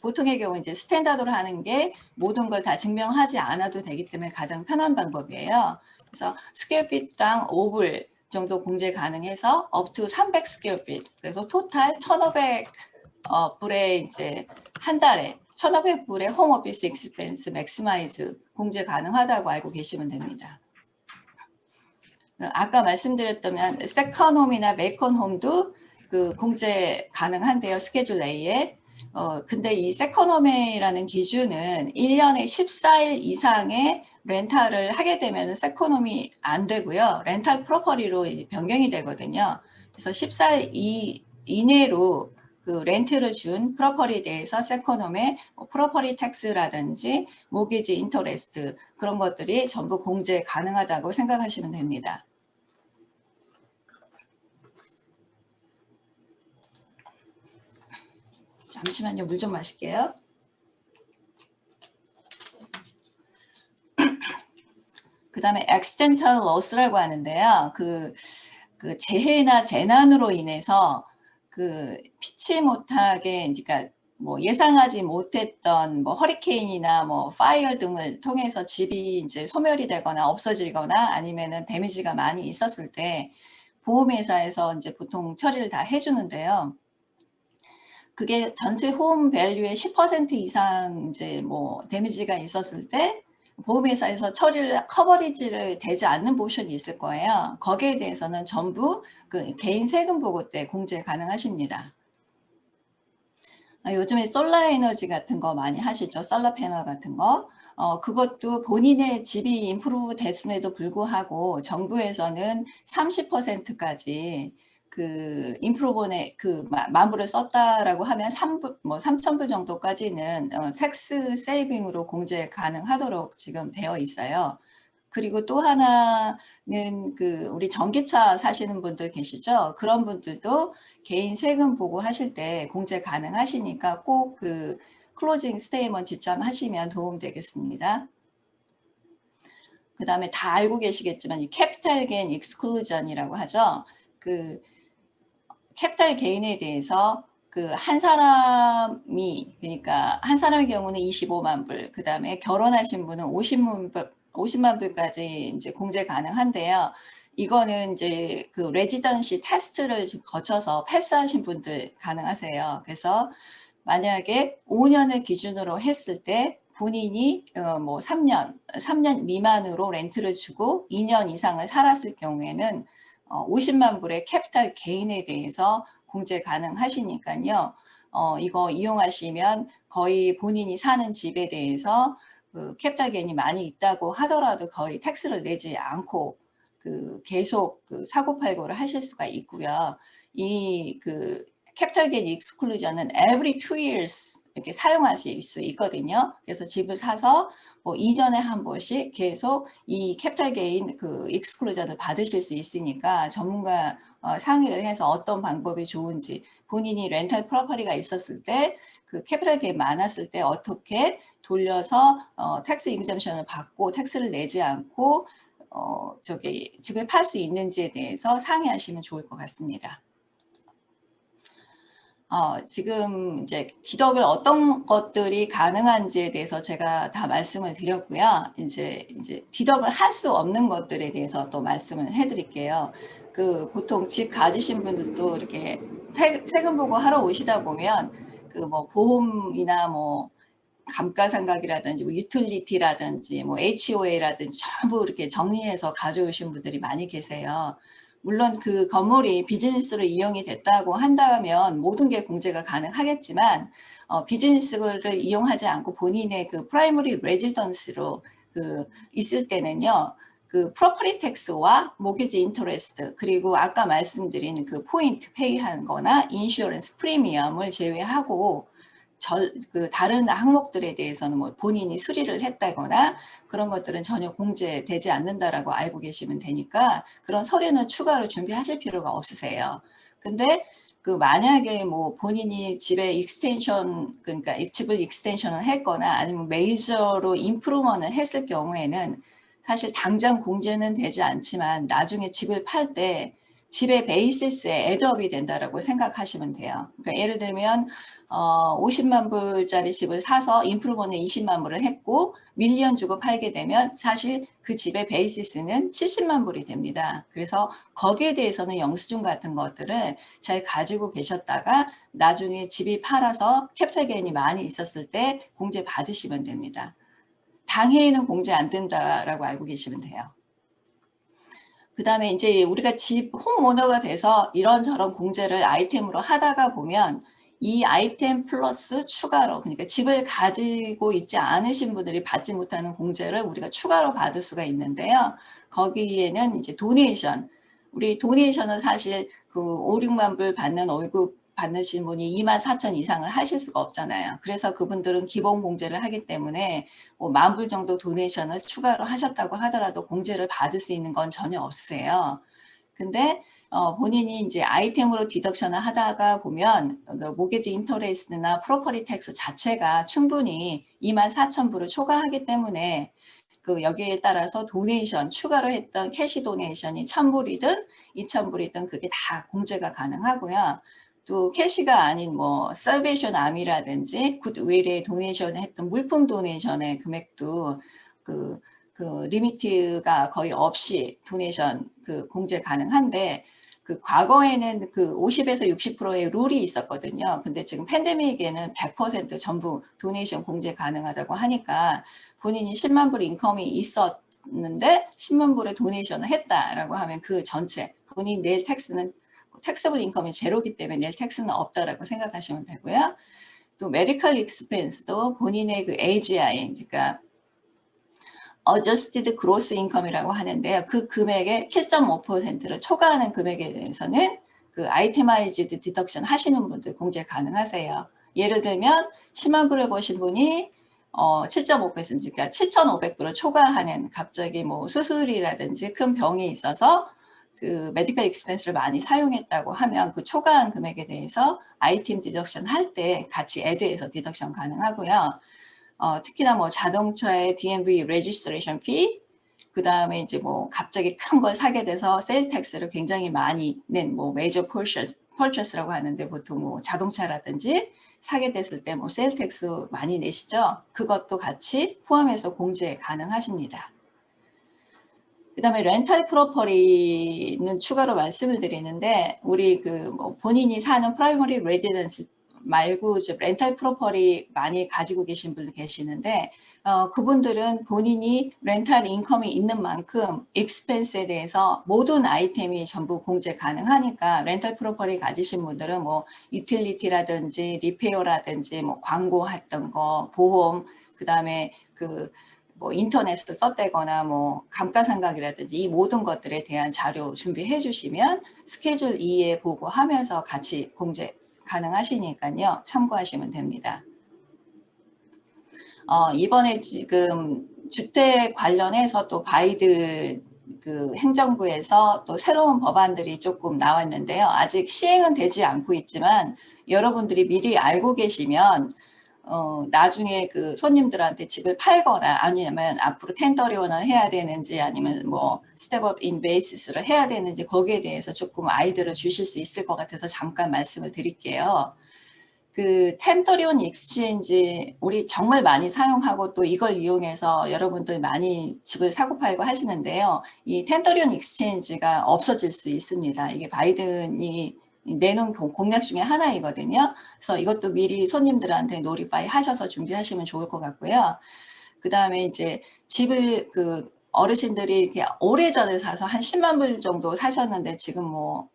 보통의 경우 이제 스탠다드로 하는 게 모든 걸 다 증명하지 않아도 되기 때문에 가장 편한 방법이에요. 그래서 스퀘어핏당 5불 정도 공제 가능해서 up to 300 스퀘어핏 그래서 토탈 1,500불에 이제 한 달에 1,500불에 홈오피스 익스펜스 맥시마이즈 공제 가능하다고 알고 계시면 됩니다. 아까 말씀드렸다면 세컨홈이나 메이컨홈도 그 공제 가능한데요. 스케줄 A에. 근데 이 세컨홈이라는 기준은 1년에 14일 이상의 렌탈을 하게 되면 세컨홈이 안 되고요. 렌탈 프로퍼리로 변경이 되거든요. 그래서 14일 이내로 그 렌트를 준 프로퍼리에 대해서 세컨홈의 프로퍼리 텍스라든지 모기지 인터레스트 그런 것들이 전부 공제 가능하다고 생각하시면 됩니다. 잠시만요. 물 좀 마실게요. 그 다음에 accidental loss라고 하는데요. 그 재해나 재난으로 인해서 그 피치 못하게, 그러니까 뭐 예상하지 못했던 뭐 허리케인이나 뭐 파이어 등을 통해서 집이 이제 소멸이 되거나 없어지거나 아니면은 데미지가 많이 있었을 때 보험회사에서 이제 보통 처리를 다 해주는데요. 그게 전체 홈 밸류의 10% 이상 이제 뭐 데미지가 있었을 때 보험회사에서 처리를 커버리지를 되지 않는 포션이 있을 거예요. 거기에 대해서는 전부 그 개인 세금 보고 때 공제 가능하십니다. 요즘에 솔라 에너지 같은 거 많이 하시죠. 솔라 패널 같은 거. 그것도 본인의 집이 임프루브 됐음에도 불구하고 정부에서는 30%까지 그 인프로본에 그 만불을 썼다라고 하면 3,000불 정도까지는 텍스 세이빙으로 공제 가능하도록 지금 되어 있어요. 그리고 또 하나는 그 우리 전기차 사시는 분들 계시죠? 그런 분들도 개인 세금 보고 하실 때 공제 가능하시니까 꼭 그 클로징 스테이먼트 지참하시면 도움 되겠습니다. 그 다음에 다 알고 계시겠지만 이 캐피탈 게인 익스클루전이라고 하죠. 그 캐피탈 게인에 대해서 그 한 사람이, 그러니까 한 사람의 경우는 25만 불, 그 다음에 결혼하신 분은 50만 불까지 이제 공제 가능한데요. 이거는 이제 그 레지던시 테스트를 거쳐서 패스하신 분들 가능하세요. 그래서 만약에 5년을 기준으로 했을 때 본인이 뭐 3년 미만으로 렌트를 주고 2년 이상을 살았을 경우에는 50만 불의 캐피탈 게인에 대해서 공제 가능하시니까요. 이거 이용하시면 거의 본인이 사는 집에 대해서 그 캐피탈 게인이 많이 있다고 하더라도 거의 텍스를 내지 않고 그 계속 그 사고팔고를 하실 수가 있고요. 이 그 캐피탈 게인 익스클루전은 every 2 years 이렇게 사용하실 수 있거든요. 그래서 집을 사서 뭐 2년에 한 번씩 계속 이 캐피탈 게인 그 익스클루전을 받으실 수 있으니까 전문가 상의를 해서 어떤 방법이 좋은지, 본인이 렌탈 프로퍼티가 있었을 때 그 캐피탈 게인 많았을 때 어떻게 돌려서 텍스 인젬션을 받고 텍스를 내지 않고 저기 집을 팔 수 있는지에 대해서 상의하시면 좋을 것 같습니다. 지금 이제 디덕을 어떤 것들이 가능한지에 대해서 제가 다 말씀을 드렸고요. 이제 디덕을 할 수 없는 것들에 대해서 또 말씀을 해드릴게요. 그 보통 집 가지신 분들도 이렇게 세금 보고 하러 오시다 보면 그 뭐 보험이나 뭐 감가상각이라든지 뭐 유틸리티라든지 뭐 HOA라든지 전부 이렇게 정리해서 가져오신 분들이 많이 계세요. 물론 그 건물이 비즈니스로 이용이 됐다고 한다면 모든 게 공제가 가능하겠지만 비즈니스를 이용하지 않고 본인의 그 프라이머리 레지던스로 그 있을 때는요. 그 프로퍼티 텍스와 모기지 인터레스트 그리고 아까 말씀드린 그 포인트 페이하는 거나 인슈어런스 프리미엄을 제외하고 그 다른 항목들에 대해서는 뭐 본인이 수리를 했다거나 그런 것들은 전혀 공제되지 않는다라고 알고 계시면 되니까 그런 서류는 추가로 준비하실 필요가 없으세요. 근데 그 만약에 뭐 본인이 집에 익스텐션 그러니까 집을 익스텐션을 했거나 아니면 메이저로 임프루먼을 했을 경우에는 사실 당장 공제는 되지 않지만 나중에 집을 팔 때 집의 베이시스에 애드업이 된다라고 생각하시면 돼요. 그러니까 예를 들면 50만 불짜리 집을 사서 임프루먼에 20만 불을 했고 밀리언 주고 팔게 되면 사실 그 집의 베이시스는 70만 불이 됩니다. 그래서 거기에 대해서는 영수증 같은 것들을 잘 가지고 계셨다가 나중에 집이 팔아서 캐피탈 게인이 많이 있었을 때 공제 받으시면 됩니다. 당해에는 공제 안 된다라고 알고 계시면 돼요. 그 다음에 이제 우리가 집 홈오너가 돼서 이런저런 공제를 아이템으로 하다가 보면 이 아이템 플러스 추가로 그러니까 집을 가지고 있지 않으신 분들이 받지 못하는 공제를 우리가 추가로 받을 수가 있는데요. 거기에는 이제 도네이션, 우리 도네이션은 사실 그 5, 6만 불 받는 월급 받으신 분이 24,000 이상을 하실 수가 없잖아요. 그래서 그분들은 기본 공제를 하기 때문에 뭐 10,000불 정도 도네이션을 추가로 하셨다고 하더라도 공제를 받을 수 있는 건 전혀 없으세요. 근데 본인이 이제 아이템으로 디덕션을 하다가 보면 그 모게지 인터레스트나 프로퍼티 텍스 자체가 충분히 24,000불을 초과하기 때문에 그 여기에 따라서 도네이션 추가로 했던 캐시 도네이션이 1,000불이든 2,000불이든 그게 다 공제가 가능하고요. 또 캐시가 아닌 뭐 살베이션 암이라든지 굿윌에 도네이션을 했던 물품 도네이션의 금액도 그 리미트가 거의 없이 도네이션 그 공제 가능한데 그 과거에는 그 50에서 60%의 룰이 있었거든요. 근데 지금 팬데믹에는 100% 전부 도네이션 공제 가능하다고 하니까 본인이 10만 불 인컴이 있었는데 10만 불의 도네이션을 했다라고 하면 그 전체 본인 낼 텍스는 텍스블 인컴이 제로기 때문에 낼 텍스는 없다라고 생각하시면 되고요. 또 메디컬 익스펜스도 본인의 그 AGI, 그러니까 Adjusted Gross Income이라고 하는데요. 그 금액의 7.5%를 초과하는 금액에 대해서는 그 아이테마이즈드 디덕션 하시는 분들 공제 가능하세요. 예를 들면 10만 불을 버신 분이 7.5% 그러니까 7,500불을 초과하는 갑자기 뭐 수술이라든지 큰 병이 있어서 그 메디컬 익스펜스를 많이 사용했다고 하면 그 초과한 금액에 대해서 아이템 디덕션 할 때 같이 애드해서 디덕션 가능하고요. 특히나 뭐 자동차의 DMV 레지스트레이션 피, 그 다음에 이제 뭐 갑자기 큰 걸 사게 돼서 세일 텍스를 굉장히 많이 낸 뭐 메이저 퍼처스라고 하는데 보통 뭐 자동차라든지 사게 됐을 때 뭐 세일 텍스 많이 내시죠. 그것도 같이 포함해서 공제 가능하십니다. 그 다음에 렌탈 프로퍼티는 추가로 말씀을 드리는데 우리 그 뭐 본인이 사는 프라이머리 레지던스 말고 렌탈 프로퍼티 많이 가지고 계신 분들 계시는데 그분들은 본인이 렌탈 인컴이 있는 만큼 익스펜스에 대해서 모든 아이템이 전부 공제 가능하니까 렌탈 프로퍼티 가지신 분들은 뭐 유틸리티라든지 리페어라든지 뭐 광고했던 거, 보험, 그 다음에 그 뭐 인터넷에 썼다거나 뭐 감가상각이라든지 이 모든 것들에 대한 자료 준비해 주시면 스케줄 2에 보고하면서 같이 공제 가능하시니까요. 참고하시면 됩니다. 이번에 지금 주택 관련해서 또 바이든 그 행정부에서 또 새로운 법안들이 조금 나왔는데요. 아직 시행은 되지 않고 있지만 여러분들이 미리 알고 계시면 나중에 그 손님들한테 집을 팔거나 아니면 앞으로 텐더리원을 해야 되는지 아니면 뭐 스텝업 인 베이시스를 해야 되는지 거기에 대해서 조금 아이디어를 주실 수 있을 것 같아서 잠깐 말씀을 드릴게요. 그 텐더리온 익스체인지 우리 정말 많이 사용하고 또 이걸 이용해서 여러분들 많이 집을 사고 팔고 하시는데요. 이 텐더리온 익스체인지가 없어질 수 있습니다. 이게 바이든이 내놓은 공약 중에 하나이거든요. 그래서 이것도 미리 손님들한테 노리파이 하셔서 준비하시면 좋을 것 같고요. 그 다음에 이제 집을 그 어르신들이 이렇게 오래전에 사서 한 10만 불 정도 사셨는데 지금 뭐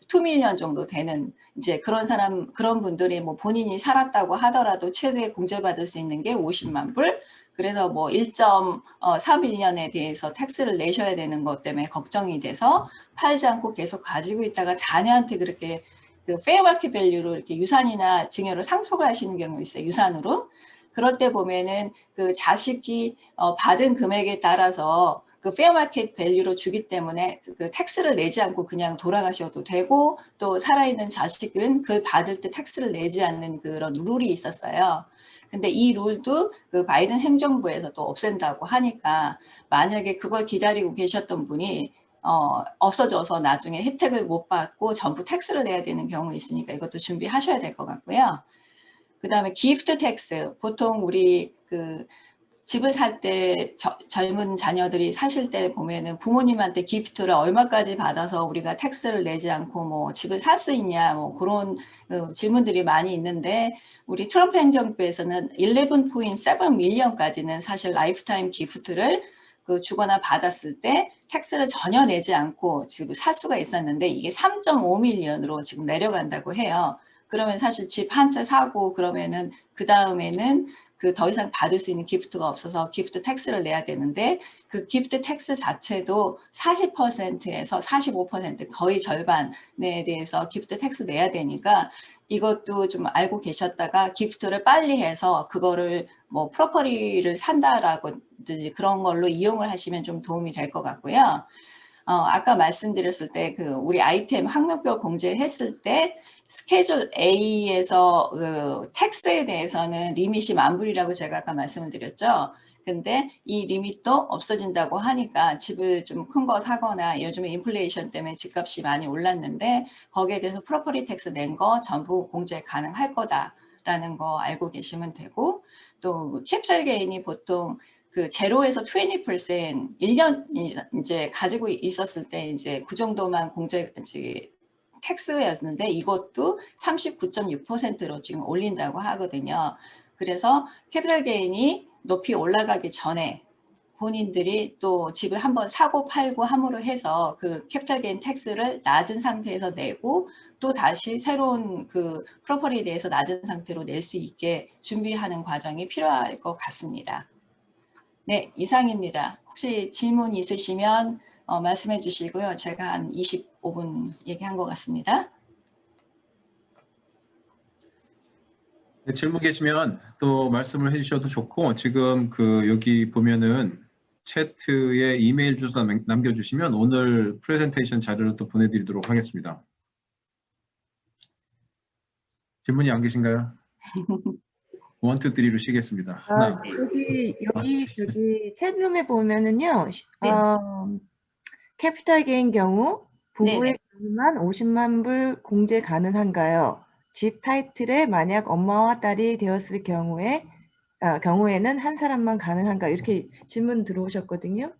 2밀리언 정도 되는 이제 그런 분들이 뭐 본인이 살았다고 하더라도 최대 공제받을 수 있는 게 50만 불. 그래서 뭐 1.4밀리언에 대해서 텍스를 내셔야 되는 것 때문에 걱정이 돼서 팔지 않고 계속 가지고 있다가 자녀한테 그렇게 그 페어마켓 밸류로 이렇게 유산이나 증여를 상속을 하시는 경우가 있어요. 유산으로. 그럴 때 보면은 그 자식이 받은 금액에 따라서 그 페어마켓 밸류로 주기 때문에 그 텍스를 내지 않고 그냥 돌아가셔도 되고 또 살아있는 자식은 그걸 받을 때 텍스를 내지 않는 그런 룰이 있었어요. 근데 이 룰도 그 바이든 행정부에서 또 없앤다고 하니까 만약에 그걸 기다리고 계셨던 분이 없어져서 나중에 혜택을 못 받고 전부 텍스를 내야 되는 경우가 있으니까 이것도 준비하셔야 될 것 같고요. 그 다음에 기프트 텍스, 보통 우리 그 집을 살 때 젊은 자녀들이 사실 때 보면은 부모님한테 기프트를 얼마까지 받아서 우리가 텍스를 내지 않고 뭐 집을 살 수 있냐 뭐 그런 질문들이 많이 있는데 우리 트럼프 행정부에서는 11.7밀리언까지는 사실 라이프타임 기프트를 그 주거나 받았을 때 텍스를 전혀 내지 않고 집을 살 수가 있었는데 이게 3.5밀리언으로 지금 내려간다고 해요. 그러면 사실 집 한 채 사고 그러면은 그 다음에는 그 더 이상 받을 수 있는 기프트가 없어서 기프트 텍스를 내야 되는데 그 기프트 텍스 자체도 40%에서 45% 거의 절반에 대해서 기프트 텍스 내야 되니까 이것도 좀 알고 계셨다가 기프트를 빨리 해서 그거를 뭐 프로퍼리를 산다라고 그런 걸로 이용을 하시면 좀 도움이 될 것 같고요. 아까 말씀드렸을 때 그 우리 아이템 항목별 공제했을 때 스케줄 A에서 그 텍스에 대해서는 리밋이 10,000불이라고 제가 아까 말씀을 드렸죠. 근데 이 리밋도 없어진다고 하니까 집을 좀 큰 거 사거나 요즘에 인플레이션 때문에 집값이 많이 올랐는데 거기에 대해서 프로퍼티 텍스 낸 거 전부 공제 가능할 거다라는 거 알고 계시면 되고 또 캐피탈 게인이 보통 그 제로에서 20% 1년 이제 가지고 있었을 때 이제 그 정도만 공제 텍스였는데 이것도 39.6%로 지금 올린다고 하거든요. 그래서 캐피탈 게인이 높이 올라가기 전에 본인들이 또 집을 한번 사고 팔고 함으로 해서 그 캐피탈 게인 텍스를 낮은 상태에서 내고 또 다시 새로운 그 프로퍼티에 대해서 낮은 상태로 낼 수 있게 준비하는 과정이 필요할 것 같습니다. 네, 이상입니다. 혹시 질문 있으시면 말씀해 주시고요. 제가 한 25분 얘기한 것 같습니다. 네, 질문 계시면 또 말씀을 해주셔도 좋고 지금 그 여기 보면은 채트에 이메일 주소 남겨주시면 오늘 프레젠테이션 자료를 또 보내드리도록 하겠습니다. 질문이 안 계신가요? 1, 2, 3로 쉬겠습니다. 하나. 여기 챗룸에 보면은요. 네. 캐피탈 게인 경우 부부의 네네. 경우만 50만 불 공제 가능한가요? 집 타이틀에 만약 엄마와 딸이 되었을 경우에는 한 사람만 가능한가? 이렇게 질문 들어오셨거든요.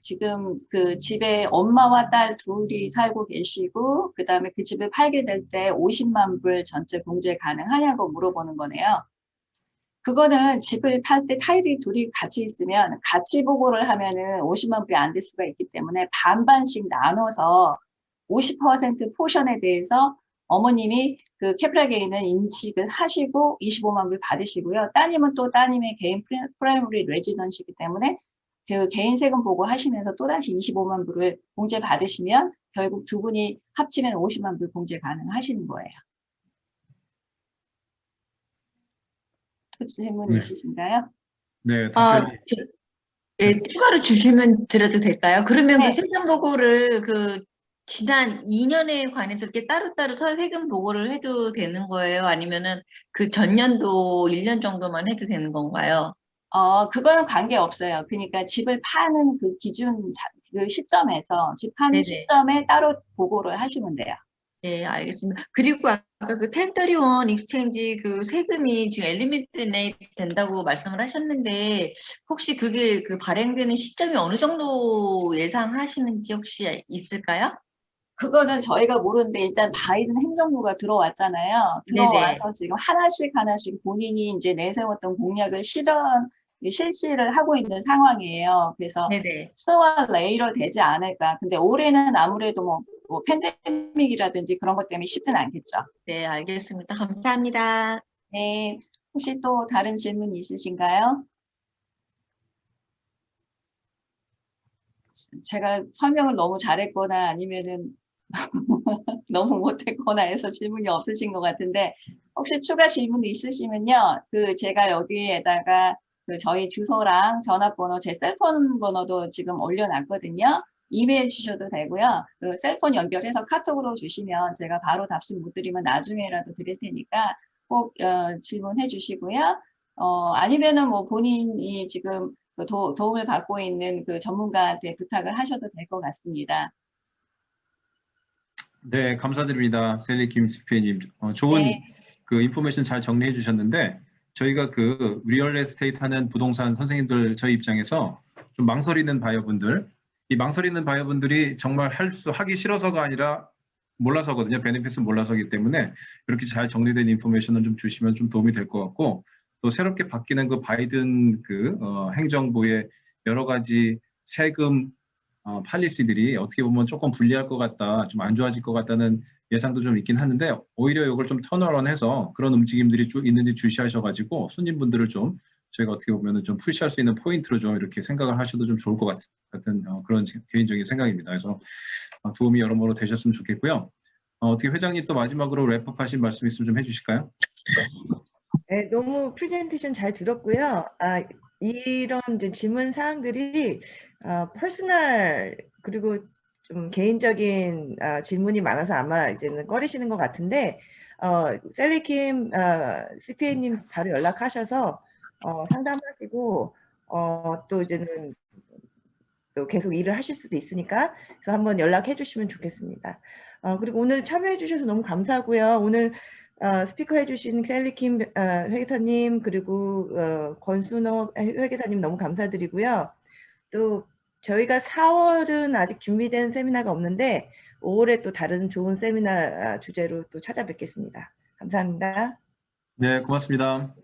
지금 그 집에 엄마와 딸 둘이 살고 계시고 그다음에 그 집을 팔게 될 때 50만 불 전체 공제 가능하냐고 물어보는 거네요. 그거는 집을 팔 때 타일이 둘이 같이 있으면 같이 보고를 하면은 50만 불이 안 될 수가 있기 때문에 반반씩 나눠서 50% 포션에 대해서 어머님이 그 캐피탈 게인은 인식을 하시고 25만 불 받으시고요. 따님은 또 따님의 개인 프라이머리 레지던시이기 때문에 그 개인 세금 보고 하시면서 또다시 25만 불을 공제 받으시면 결국 두 분이 합치면 50만 불 공제 가능하시는 거예요. 질문 네. 있으신가요? 네, 아, 답변이. 예, 추가로 주시면 드려도 될까요? 그러면 네. 그 세금 보고를 그 지난 2년에 관해서 이렇게 따로따로 세금 보고를 해도 되는 거예요? 아니면은 그 전년도 1년 정도만 해도 되는 건가요? 그거는 관계없어요. 그러니까 집을 파는 그 그 시점에서 집 파는 네네. 시점에 따로 보고를 하시면 돼요. 네, 알겠습니다. 그리고 아까 그 1031 익스체인지 그 세금이 지금 엘리미네이트 된다고 말씀을 하셨는데 혹시 그게 그 발행되는 시점이 어느 정도 예상하시는지 혹시 있을까요? 그거는 저희가 모르는데 일단 바이든 행정부가 들어왔잖아요. 네네. 들어와서 지금 하나씩 본인이 이제 내세웠던 공약을 실시를 하고 있는 상황이에요. 그래서 네네. 스노와 레이로 되지 않을까. 근데 올해는 아무래도 뭐 팬데믹이라든지 그런 것 때문에 쉽진 않겠죠. 네, 알겠습니다. 감사합니다. 네. 혹시 또 다른 질문 있으신가요? 제가 설명을 너무 잘했거나 아니면은 너무 못했거나 해서 질문이 없으신 것 같은데 혹시 추가 질문 있으시면요. 그 제가 여기에다가 그 저희 주소랑 전화번호, 제 셀폰 번호도 지금 올려놨거든요. 이메일 주셔도 되고요. 그 셀폰 연결해서 카톡으로 주시면 제가 바로 답변 못 드리면 나중에라도 드릴 테니까 꼭 질문해 주시고요. 아니면은 뭐 본인이 지금 그 도움을 받고 있는 그 전문가한테 부탁을 하셔도 될 것 같습니다. 네, 감사드립니다. 셀리 김 CPA님. 좋은 네. 그 인포메이션 잘 정리해 주셨는데 저희가 그 리얼 에스테이트 하는 부동산 선생님들 저희 입장에서 좀 망설이는 바이어분들, 이 망설이는 바이어분들이 정말 하기 싫어서가 아니라 몰라서거든요. 베네핏은 몰라서기 때문에 이렇게 잘 정리된 인포메이션을 좀 주시면 좀 도움이 될 것 같고 또 새롭게 바뀌는 그 바이든 행정부의 여러 가지 세금 팔리시들이 어떻게 보면 조금 불리할 것 같다, 좀 안 좋아질 것 같다는 예상도 좀 있긴 하는데 오히려 이걸 좀 턴어런해서 그런 움직임들이 쭉 있는지 주시하셔가지고 손님분들을 좀 저희가 어떻게 보면은 좀 푸시할 수 있는 포인트로 좀 이렇게 생각을 하셔도 좀 좋을 것 같은 그런 개인적인 생각입니다. 그래서 도움이 여러모로 되셨으면 좋겠고요. 어떻게 회장님 또 마지막으로 랩업하신 말씀 있으면 좀 해주실까요? 네, 너무 프레젠테이션 잘 들었고요. 이런 이제 질문 사항들이 퍼스널 그리고 좀 개인적인 질문이 많아서 아마 이제는 꺼리시는 것 같은데 셀리킴 CPA님 바로 연락하셔서 상담하시고 또 이제는 또 계속 일을 하실 수도 있으니까 그래서 한번 연락해 주시면 좋겠습니다. 그리고 오늘 참여해 주셔서 너무 감사하고요. 오늘 스피커 해주신 셀리킴 회계사님 그리고 권순호 회계사님 너무 감사드리고요. 또 저희가 4월은 아직 준비된 세미나가 없는데 5월에 또 다른 좋은 세미나 주제로 또 찾아뵙겠습니다. 감사합니다. 네, 고맙습니다.